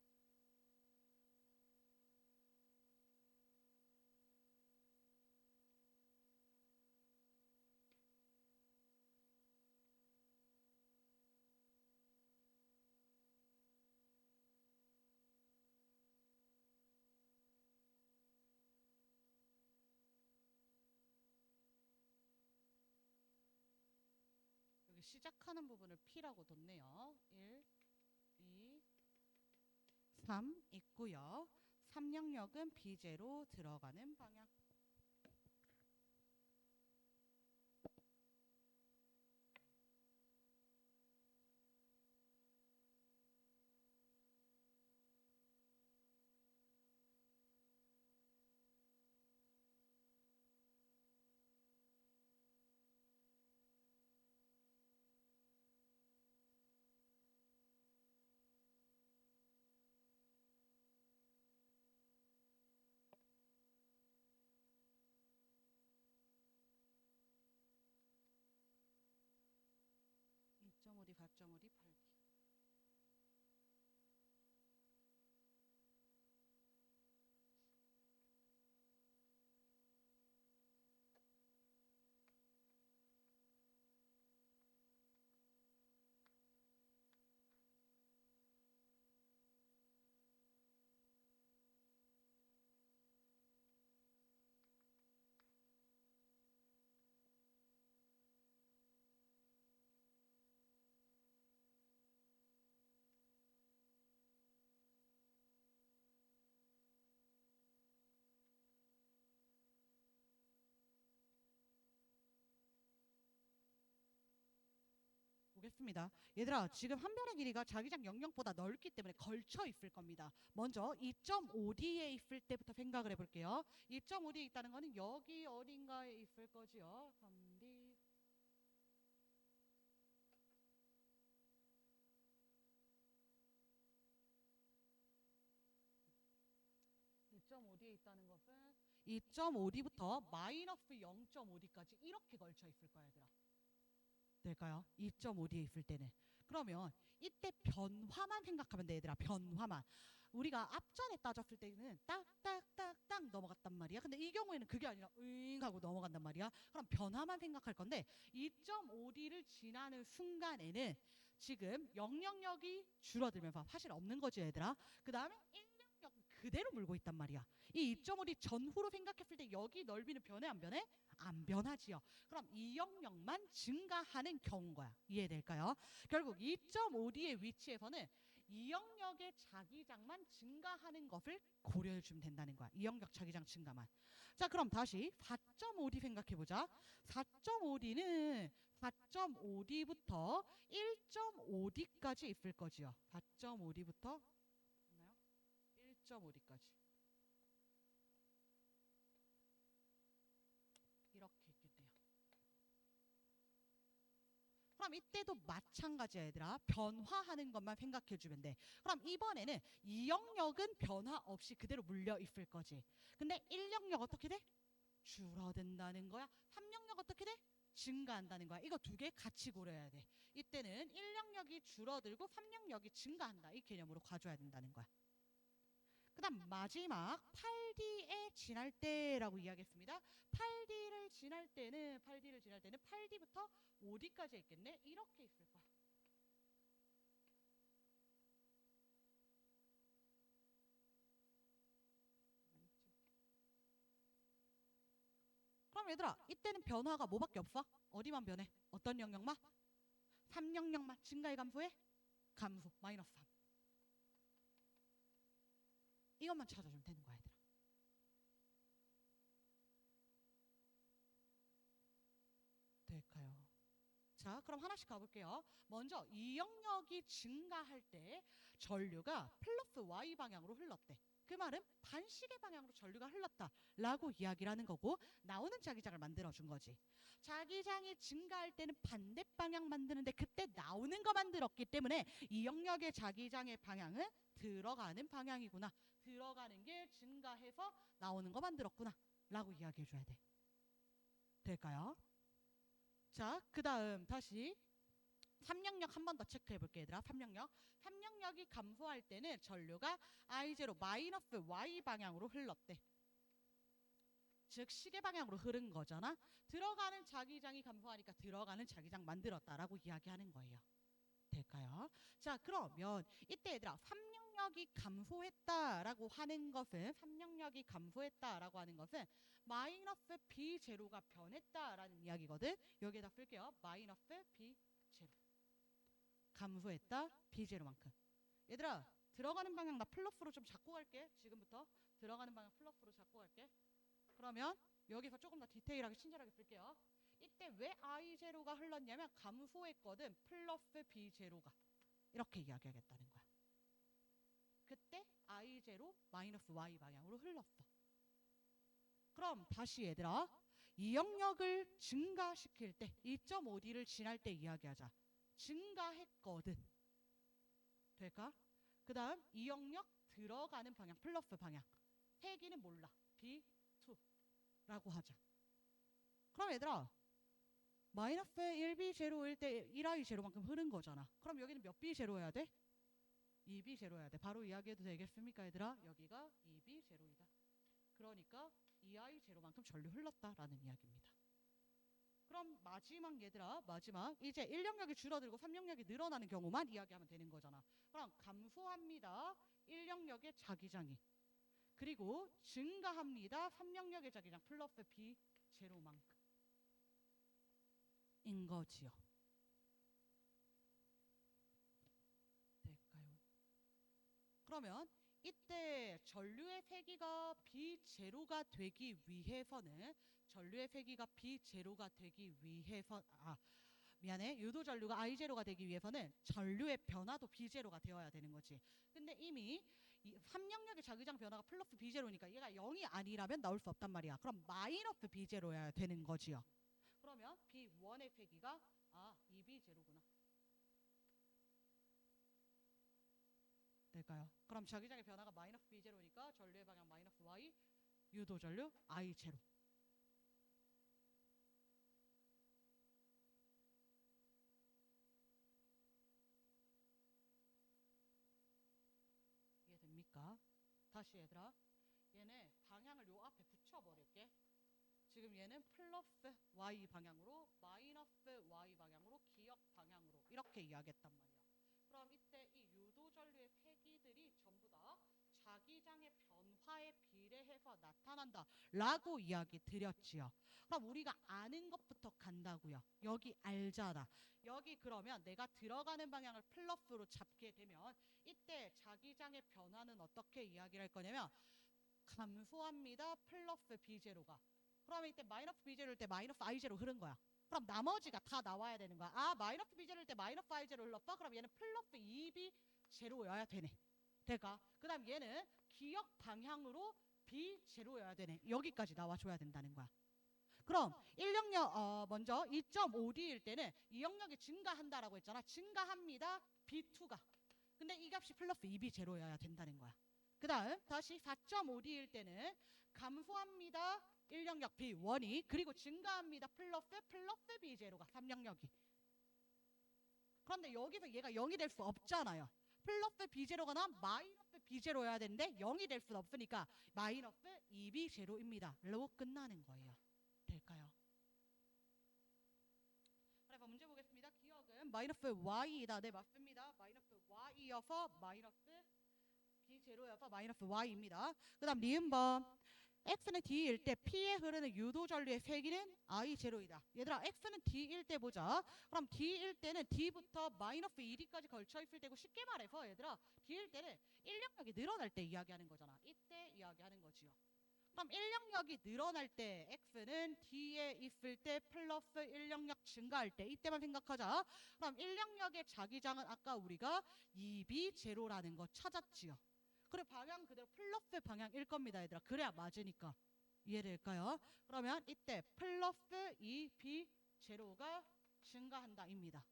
여기 시작하는 부분을 P라고 뒀네요. 1, 2, 3 있고요. 3영역은 B0 들어가는 방향. (2.5D) 4.5D 8D. 보겠습니다. 얘들아, 지금 한 면의 길이가 자기장 영역보다 넓기 때문에 걸쳐 있을 겁니다. 먼저 2.5D에 있을 때부터 생각을 해볼게요. 2.5D에 있다는 거는 여기 어딘가에 있을 거지요. 3D. 2.5D에 있다는 것은 2.5D부터 마이너스 0.5D까지 이렇게 걸쳐 있을 거야, 얘들아. 될까요? 2.5D에 있을 때는. 그러면 이때 변화만 생각하면 돼, 얘들아. 변화만. 우리가 앞전에 따졌을 때는 딱딱딱딱 넘어갔단 말이야. 근데 이 경우에는 그게 아니라 응 하고 넘어간단 말이야. 그럼 변화만 생각할 건데 2.5D를 지나는 순간에는 지금 영향력이 줄어들면서 사실 없는 거지, 얘들아. 그 다음에 인력력 그대로 물고 있단 말이야. 이 2.5D 전후로 생각했을 때 여기 넓이는 변해 안 변해? 안 변하지요. 그럼 이영역만 증가하는 경우인 거야. 이해될까요? 결국 2.5D의 위치에서는 이영역의 자기장만 증가하는 것을 고려해 주면 된다는 거야. 이영역 자기장 증가만. 자, 그럼 다시 4.5D 생각해 보자. 4.5D는 4.5D부터 1.5D까지 있을 거지요. 4.5D부터 1.5D까지. 이렇게 있겠네요. 그럼 이때도 마찬가지야, 얘들아. 변화하는 것만 생각해 주면 돼. 그럼 이번에는 2영역은 변화 없이 그대로 물려 있을 거지. 근데 1영역 어떻게 돼? 줄어든다는 거야. 3영역 어떻게 돼? 증가한다는 거야. 이거 두 개 같이 고려해야 돼. 이때는 1영역이 줄어들고 3영역이 증가한다. 이 개념으로 가져야 된다는 거야. 그 다음 마지막 8D에 지날 때라고 이야기했습니다. 8D를 지날 때는 8D부터 5D까지 있겠네. 이렇게 있을 거야. 그럼 얘들아, 이때는 변화가 뭐밖에 없어? 어디만 변해? 어떤 영역만? 3영역만 증가해 감소해? 감소 마이너스 3. 이것만 찾아주면 되는 거야, 얘들아. 될까요? 자, 그럼 하나씩 가볼게요. 먼저 이 영역이 증가할 때 전류가 플러스 Y 방향으로 흘렀대. 그 말은 반시계 방향으로 전류가 흘렀다라고 이야기를 하는 거고, 나오는 자기장을 만들어준 거지. 자기장이 증가할 때는 반대 방향 만드는데 그때 나오는 거 만들었기 때문에 이 영역의 자기장의 방향은 들어가는 방향이구나. 들어가는 게 증가해서 나오는 거 만들었구나 라고 이야기해 줘야 돼. 될까요? 자, 그 다음 다시 3영역 한 번 더 체크해 볼게, 얘들아. 3영역. 3영역이 감소할 때는 전류가 I0 마이너스 Y 방향으로 흘렀대. 즉 시계 방향으로 흐른 거잖아. 들어가는 자기장이 감소하니까 들어가는 자기장 만들었다라고 이야기하는 거예요. 될까요? 자, 그러면 이때 얘들아 3영역이 감소했다라고 하는 것은 마이너스 B0가 변했다라는 이야기거든. 여기에다 쓸게요. 마이너스 B0 감소했다 B0만큼. 얘들아 들어가는 방향 나 플러스로 좀 잡고 갈게. 지금부터 들어가는 방향 플러스로 잡고 갈게. 그러면 여기서 조금 더 디테일하게 친절하게 쓸게요. 이때 왜 I0가 흘렀냐면 감소했거든. 플러스 B0가 이렇게 이야기하겠다는 거야. 그때 I0 마이너스 Y 방향으로 흘렀어. 그럼 다시 얘들아 이 영역을 증가시킬 때 2.5D를 지날 때 이야기하자. 증가했거든. 될까? 그 다음 이 영역 들어가는 방향 플러스 방향 세기는 몰라. B2라고 하자. 그럼 얘들아 마이너스 1B0일 때 1I0만큼 흐른 거잖아. 그럼 여기는 몇 B0 해야 돼? 2B0 해야 돼. 바로 이야기해도 되겠습니까, 얘들아? 여기가 2B0이다. 그러니까 2I0만큼 전류 흘렀다라는 이야기입니다. 그럼 마지막 얘들아, 마지막 이제 1영역이 줄어들고 3영역이 늘어나는 경우만 이야기하면 되는 거잖아. 그럼 감소합니다. 1영역의 자기장이. 그리고 증가합니다. 3영역의 자기장 플러스 B0만큼 인 거지요. 될까요? 그러면 이때 전류의 세기가 B0가 되기 위해서는 미안해. 유도 전류가 I0가 되기 위해서는 전류의 변화도 B0가 되어야 되는 거지. 근데 이미 이 3영역의 자기장 변화가 플러스 B0니까 얘가 0이 아니라면 나올 수 없단 말이야. 그럼 마이너스 B0여야 되는 거지요. 그러면 B1의 세기가 2B0구나. 될까요? 그럼 자기장의 변화가 마이너스 B0니까 전류의 방향 마이너스 Y 유도 전류 I 제로. 이해됩니까? 다시 얘들아, 얘네 방향을 요 앞에 붙여버릴게. 지금 얘는 플러스 y 방향으로 마이너스 y 방향으로 기역 방향으로 이렇게 이야기했단 말이야. 그럼 이때 이 유도 전류의 폐기들이 전부 다 자기장의 변화에 비례해서 나타난다 라고 이야기 드렸지요. 그럼 우리가 아는 것부터 간다고요. 여기 알잖아. 여기 그러면 내가 들어가는 방향을 플러스로 잡게 되면 이때 자기장의 변화는 어떻게 이야기를 할 거냐면 감소합니다. 플러스 B0가. 그러면 이때 마이너스 B0일 때 마이너스 I0 흐른 거야. 그럼 나머지가 다 나와야 되는 거야. 아, 마이너스 B0일 때 마이너스 I0 흘렀어? 그럼 얘는 플러스 2B0여야 되네. 될까? 그 다음 얘는 기역 방향으로 B0여야 되네. 여기까지 나와줘야 된다는 거야. 그럼 1영역 먼저 2.5D일 때는 이 영역이 증가한다라고 했잖아. 증가합니다. B2가. 근데 이 값이 플러스 2B0여야 된다는 거야. 그 다음 다시 4.5D일 때는 감소합니다. 1영역 B1이 그리고 증가합니다. 플러스 B0가 3영역이. 그런데 여기서 얘가 0이 될 수 없잖아요. 플러스 B0가 나면 마이너스 B0여야 되는데 0이 될 수 없으니까 마이너스 2B0입니다. 로 끝나는 거예요. 될까요? 그래서 문제 보겠습니다. 기억은 마이너스 Y이다. 네, 맞습니다. 마이너스 Y여서 마이너스 B0여서 마이너스 Y입니다. 그 다음 니은번 X는 D일 때 P에 흐르는 유도 전류의 세기는 I0이다. 얘들아, X는 D일 때 보자. 그럼 D일 때는 D부터 마이너스 2D까지 걸쳐 있을 때고, 쉽게 말해서 얘들아, D일 때는 1영역이 늘어날 때 이야기하는 거잖아. 이때 이야기하는 거지요. 그럼 1영역이 늘어날 때 X는 D에 있을 때 플러스 1영역 증가할 때 이때만 생각하자. 그럼 1영역의 자기장은 아까 우리가 2B0라는 거 찾았지요. 그래, 방향 그대로 플러스 방향일 겁니다, 얘들아. 그래야 맞으니까. 이해될까요? 그러면 이때 플러스 2B0가 증가한다입니다.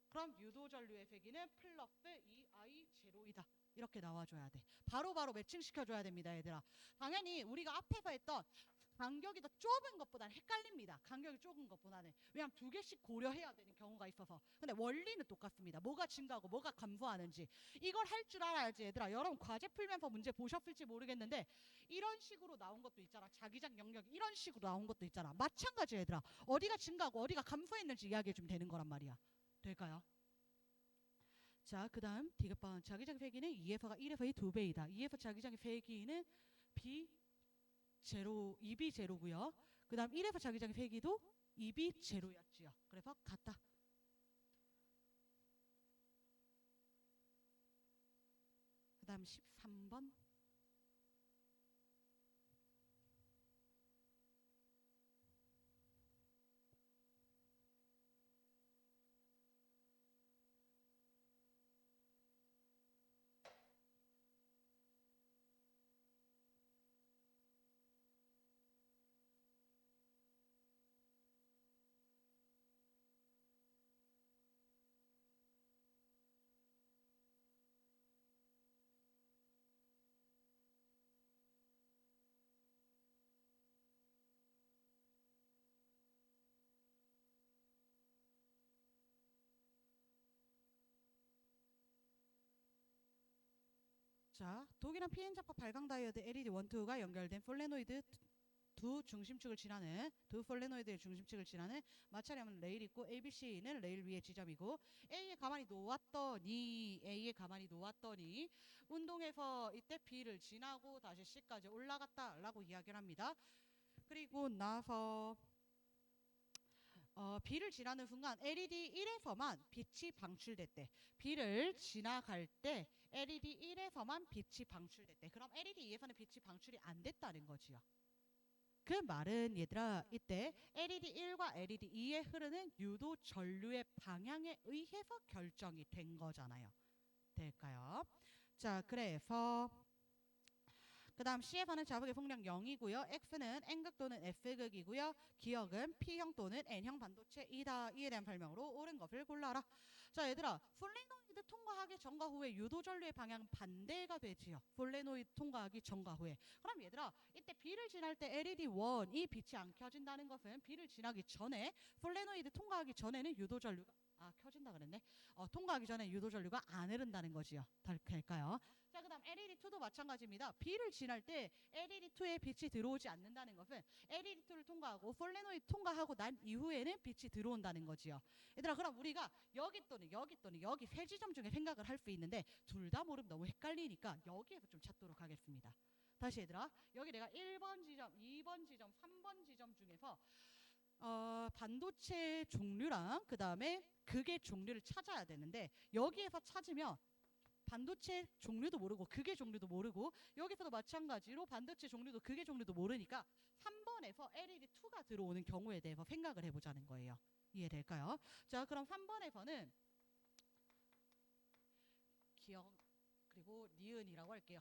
그럼 유도 전류의 세기는 플러스 2I0이다. 이렇게 나와줘야 돼. 바로바로 매칭시켜줘야 됩니다, 얘들아. 당연히 우리가 앞에서 했던 간격이 더 좁은 것보다는 헷갈립니다. 간격이 좁은 것보다는. 왜냐하면 두 개씩 고려해야 되는 경우가 있어서. 근데 원리는 똑같습니다. 뭐가 증가하고 뭐가 감소하는지. 이걸 할 줄 알아야지, 얘들아. 여러분 과제 풀면서 문제 보셨을지 모르겠는데 이런 식으로 나온 것도 있잖아. 자기장 영역 이런 식으로 나온 것도 있잖아. 마찬가지, 얘들아. 어디가 증가하고 어디가 감소했는지 이야기해주면 되는 거란 말이야. 될까요? 자, 그 다음 디귿번 자기장 회기는 2F가 1F의 2배이다. 2F 자기장의 회기는 B0, 2B0고요. 그 다음 1F 자기장의 회기도 2B0였지요. 그래서 같다. 그 다음 13번 자, 독일은 PN자파 발광 다이오드 LED 1, 2가 연결된 솔레노이드 두 중심축을 지나는 두 솔레노이드의 중심축을 지나는 마찰형은 레일 있고 ABC는 레일 위의 지점이고 A에 가만히 놓았더니 운동에서 이때 B를 지나고 다시 C까지 올라갔다라고 이야기를 합니다. 그리고 나서 B를 지나는 순간 LED 1에서만 빛이 방출됐대. B를 지나갈 때 LED 1에서만 빛이 방출됐대. 그럼 LED 2에서는 빛이 방출이 안 됐다는 거지요. 그 말은 얘들아, 이때 LED 1과 LED 2에 흐르는 유도 전류의 방향에 의해서 결정이 된 거잖아요. 될까요? 자, 그래서 그 다음 CF는 자극의 폭력 0이고요. X는 N극 또는 F극이고요. 기억은 P형 또는 N형 반도체이다. 이에 대한 설명으로 옳은 것을 골라라. 자, 얘들아, 솔레노이드 통과하기 전과 후에 유도 전류의 방향 반대가 되지요. 솔레노이드 통과하기 전과 후에. 그럼 얘들아, 이때 B를 지날 때 LED1이 빛이 안 켜진다는 것은 B를 지나기 전에 솔레노이드 통과하기 전에는 유도 전류가 켜진다 그랬네. 통과하기 전에 유도 전류가 안 흐른다는 거지요. 될까요? 자, 그 다음 LED2도 마찬가지입니다. B를 지날 때 LED2에 빛이 들어오지 않는다는 것은 LED2를 통과하고 솔레노이드 통과하고 난 이후에는 빛이 들어온다는 거지요. 얘들아, 그럼 우리가 여기 또는 여기 또는 여기 세 지점 중에 생각을 할 수 있는데 둘 다 모르면 너무 헷갈리니까 여기에서 좀 찾도록 하겠습니다. 다시 얘들아, 여기 내가 1번 지점, 2번 지점, 3번 지점 중에서 반도체 종류랑 그 다음에 극의 종류를 찾아야 되는데 여기에서 찾으면 반도체 종류도 모르고 극의 종류도 모르고 여기서도 마찬가지로 반도체 종류도 극의 종류도 모르니까 3번에서 LED2가 들어오는 경우에 대해서 생각을 해보자는 거예요. 이해될까요? 자, 그럼 3번에서는 기억 그리고 니은이라고 할게요.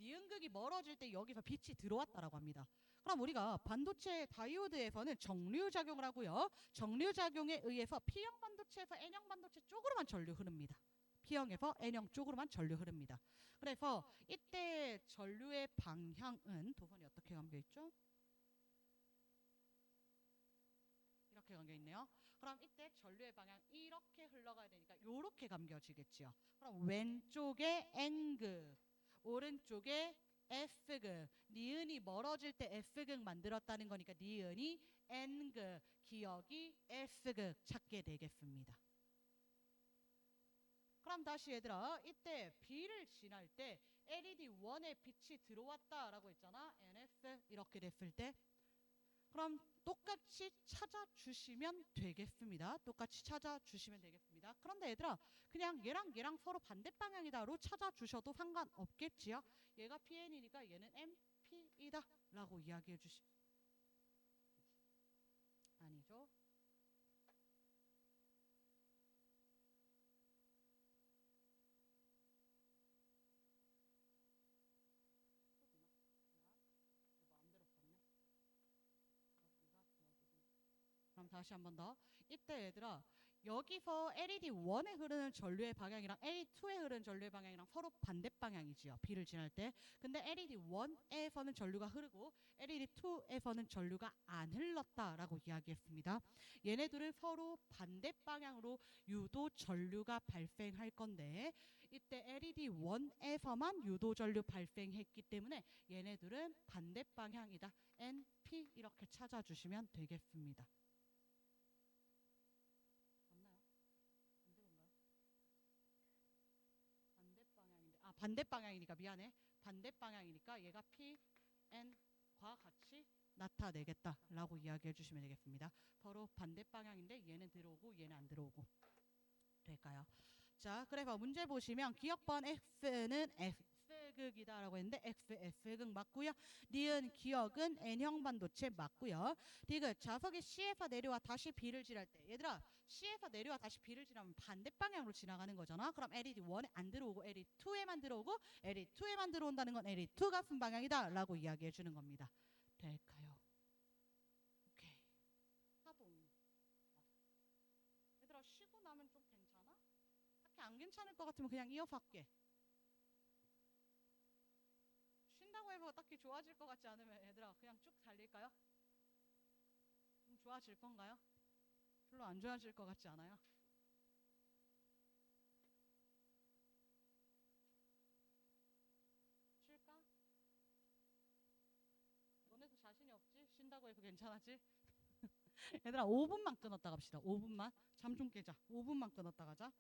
니은극이 멀어질 때 여기서 빛이 들어왔다라고 합니다. 그럼 우리가 반도체 다이오드에서는 정류작용을 하고요. 정류작용에 의해서 P형 반도체에서 N형 반도체 쪽으로만 전류 흐릅니다. P형에서 N형 쪽으로만 전류 흐릅니다. 그래서 이때 전류의 방향은 도선이 어떻게 감겨있죠? 이렇게 감겨있네요. 그럼 이때 전류의 방향 이렇게 흘러가야 되니까 이렇게 감겨지겠죠. 그럼 왼쪽에 N극, 오른쪽에 F극, 니은이 멀어질 때 F극 만들었다는 거니까 니은이 N극, 기억이 F극 찾게 되겠습니다. 그럼 다시 얘들아, 이때 B를 지날 때 LED1에 빛이 들어왔다라고 했잖아. NF 이렇게 됐을 때 그럼 똑같이 찾아주시면 되겠습니다. 똑같이 찾아주시면 되겠습니다. 그런데 얘들아, 그냥 얘랑 얘랑 서로 반대 방향이다로 찾아주셔도 상관없겠지요. 얘가 PN이니까 얘는 MP이다 라고 이야기해 주시면 아니죠. 그럼 다시 한 번 더. 이때 얘들아, 여기서 LED1에 흐르는 전류의 방향이랑 LED2에 흐르는 전류의 방향이랑 서로 반대 방향이지요. B를 지날 때. 근데 LED1에서는 전류가 흐르고 LED2에서는 전류가 안 흘렀다라고 이야기했습니다. 얘네들은 서로 반대 방향으로 유도 전류가 발생할 건데 이때 LED1에서만 유도 전류 발생했기 때문에 얘네들은 반대 방향이다. NP 이렇게 찾아주시면 되겠습니다. 반대 방향이니까 미안해. 반대 방향이니까 얘가 P, N과 같이 나타내겠다라고 이야기해 주시면 되겠습니다. 서로 반대 방향인데 얘는 들어오고 얘는 안 들어오고 될까요? 자, 그래서 문제 보시면 기억번 X는 F극이다라고 했는데 F극 맞고요. 니은 기억은 N형 반도체 맞고요. 디귿 자석이 C에서 내려와 다시 B를 지날 때 얘들아, C에서 내려와 다시 B를 지나면 반대 방향으로 지나가는 거잖아. 그럼 LED1에 안 들어오고 LED2에만 들어오고 LED2에만 들어온다는 건 LED2 같은 방향이다 라고 이야기해 주는 겁니다. 될까요? 오케이. 하동. 얘들아, 쉬고 나면 좀 괜찮아? 딱히 안 괜찮을 것 같으면 그냥 이어서 할게. 쉰다고 해서 딱히 좋아질 것 같지 않으면 얘들아 그냥 쭉 달릴까요? 좋아질 건가요? 별로 안 좋아질 것 같지 않아요? 쉴까? 너네도 자신이 없지? 쉰다고 해서 괜찮아지? 얘들아 5분만 끊었다 갑시다. 5분만. 잠 좀 깨자. 5분만 끊었다 가자.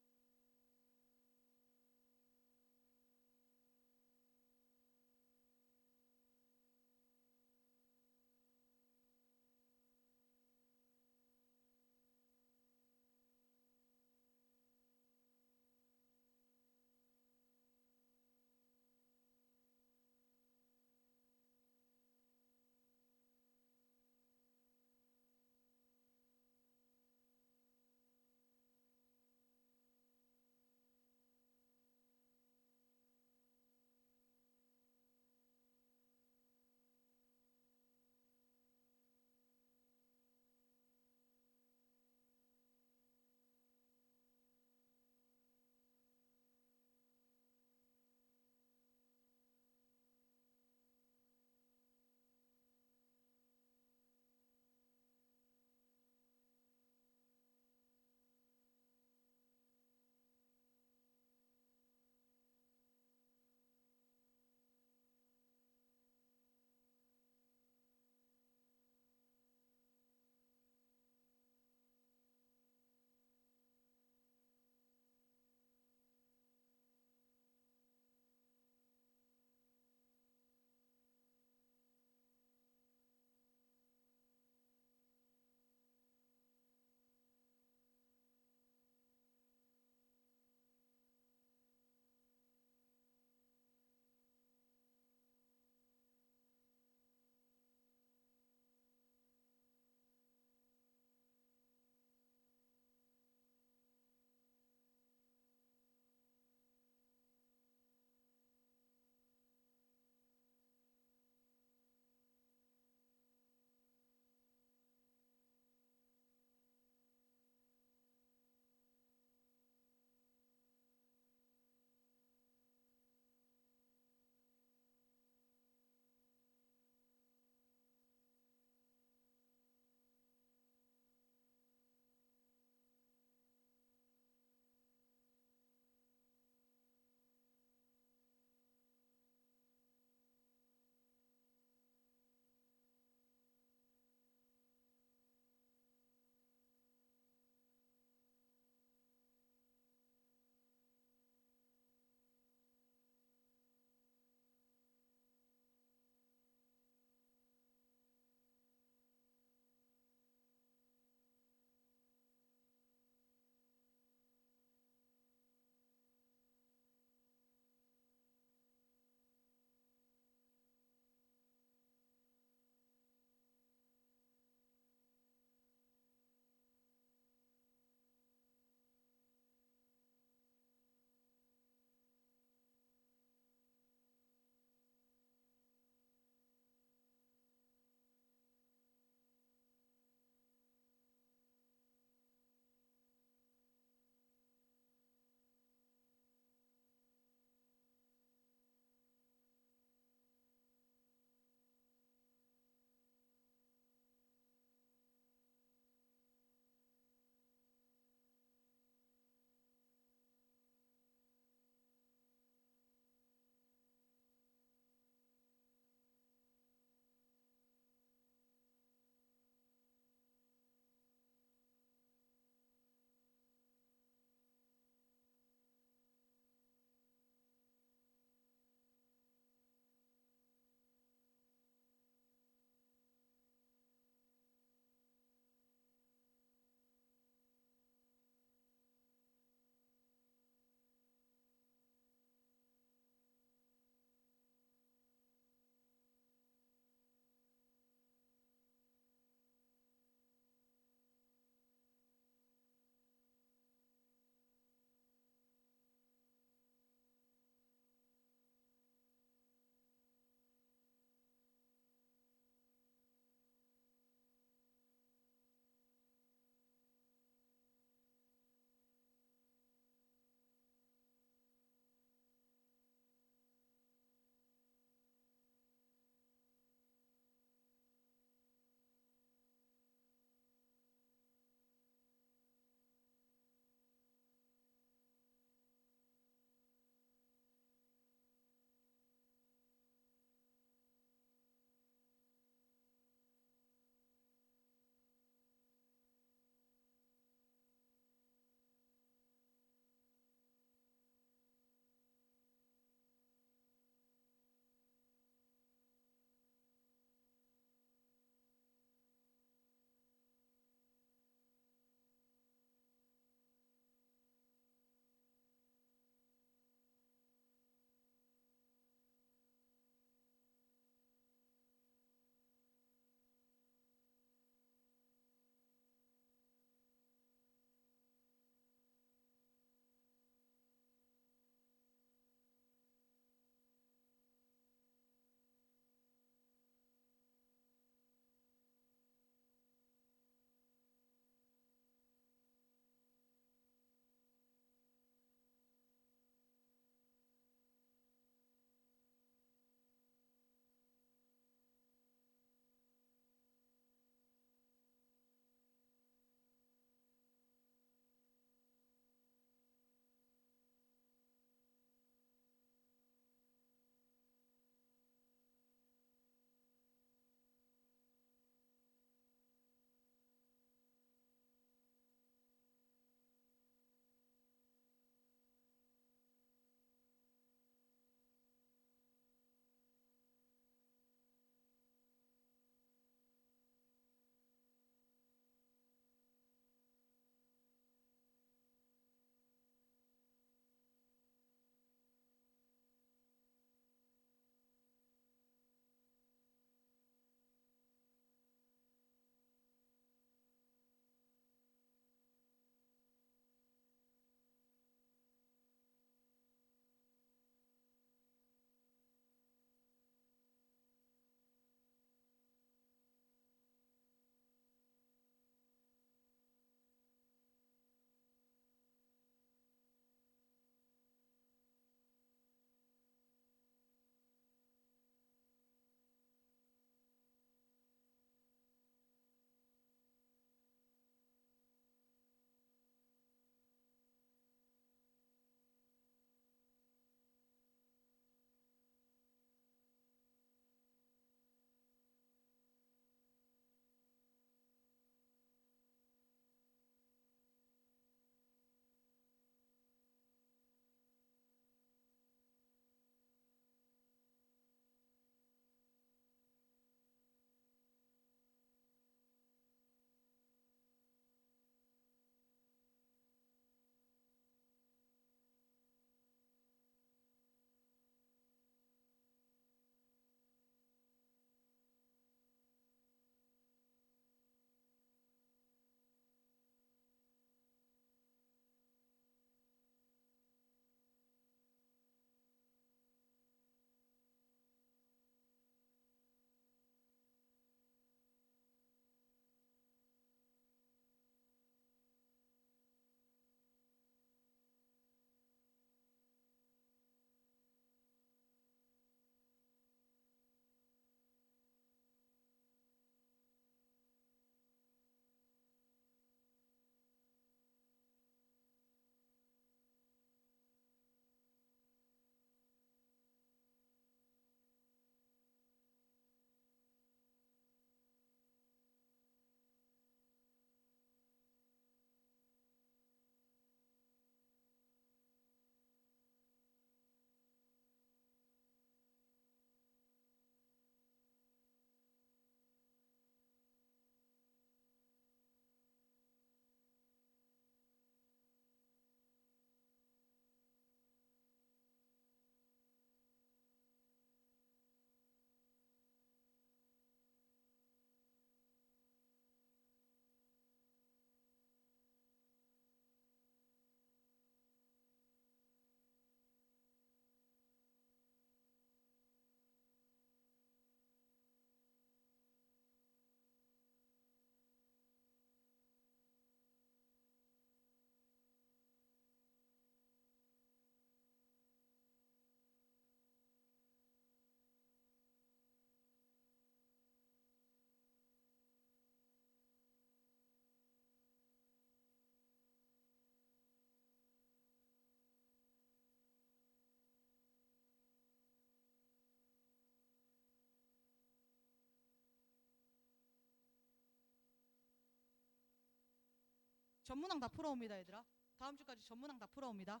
전문항 다 풀어옵니다, 얘들아. 다음 주까지 전문항 다 풀어옵니다.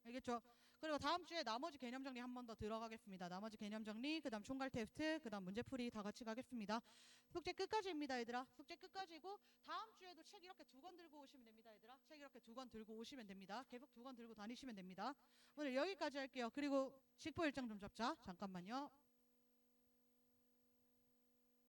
알겠죠? 그리고 다음 주에 나머지 개념 정리 한 번 더 들어가겠습니다. 나머지 개념 정리, 그 다음 총괄 테스트, 그 다음 문제풀이 다 같이 가겠습니다. 숙제 끝까지입니다, 얘들아. 숙제 끝까지고 다음 주에도 책 이렇게 2권 들고 오시면 됩니다, 얘들아. 책 이렇게 2권 들고 오시면 됩니다. 계속 2권 들고 다니시면 됩니다. 오늘 여기까지 할게요. 그리고 직보 일정 좀 잡자. 잠깐만요.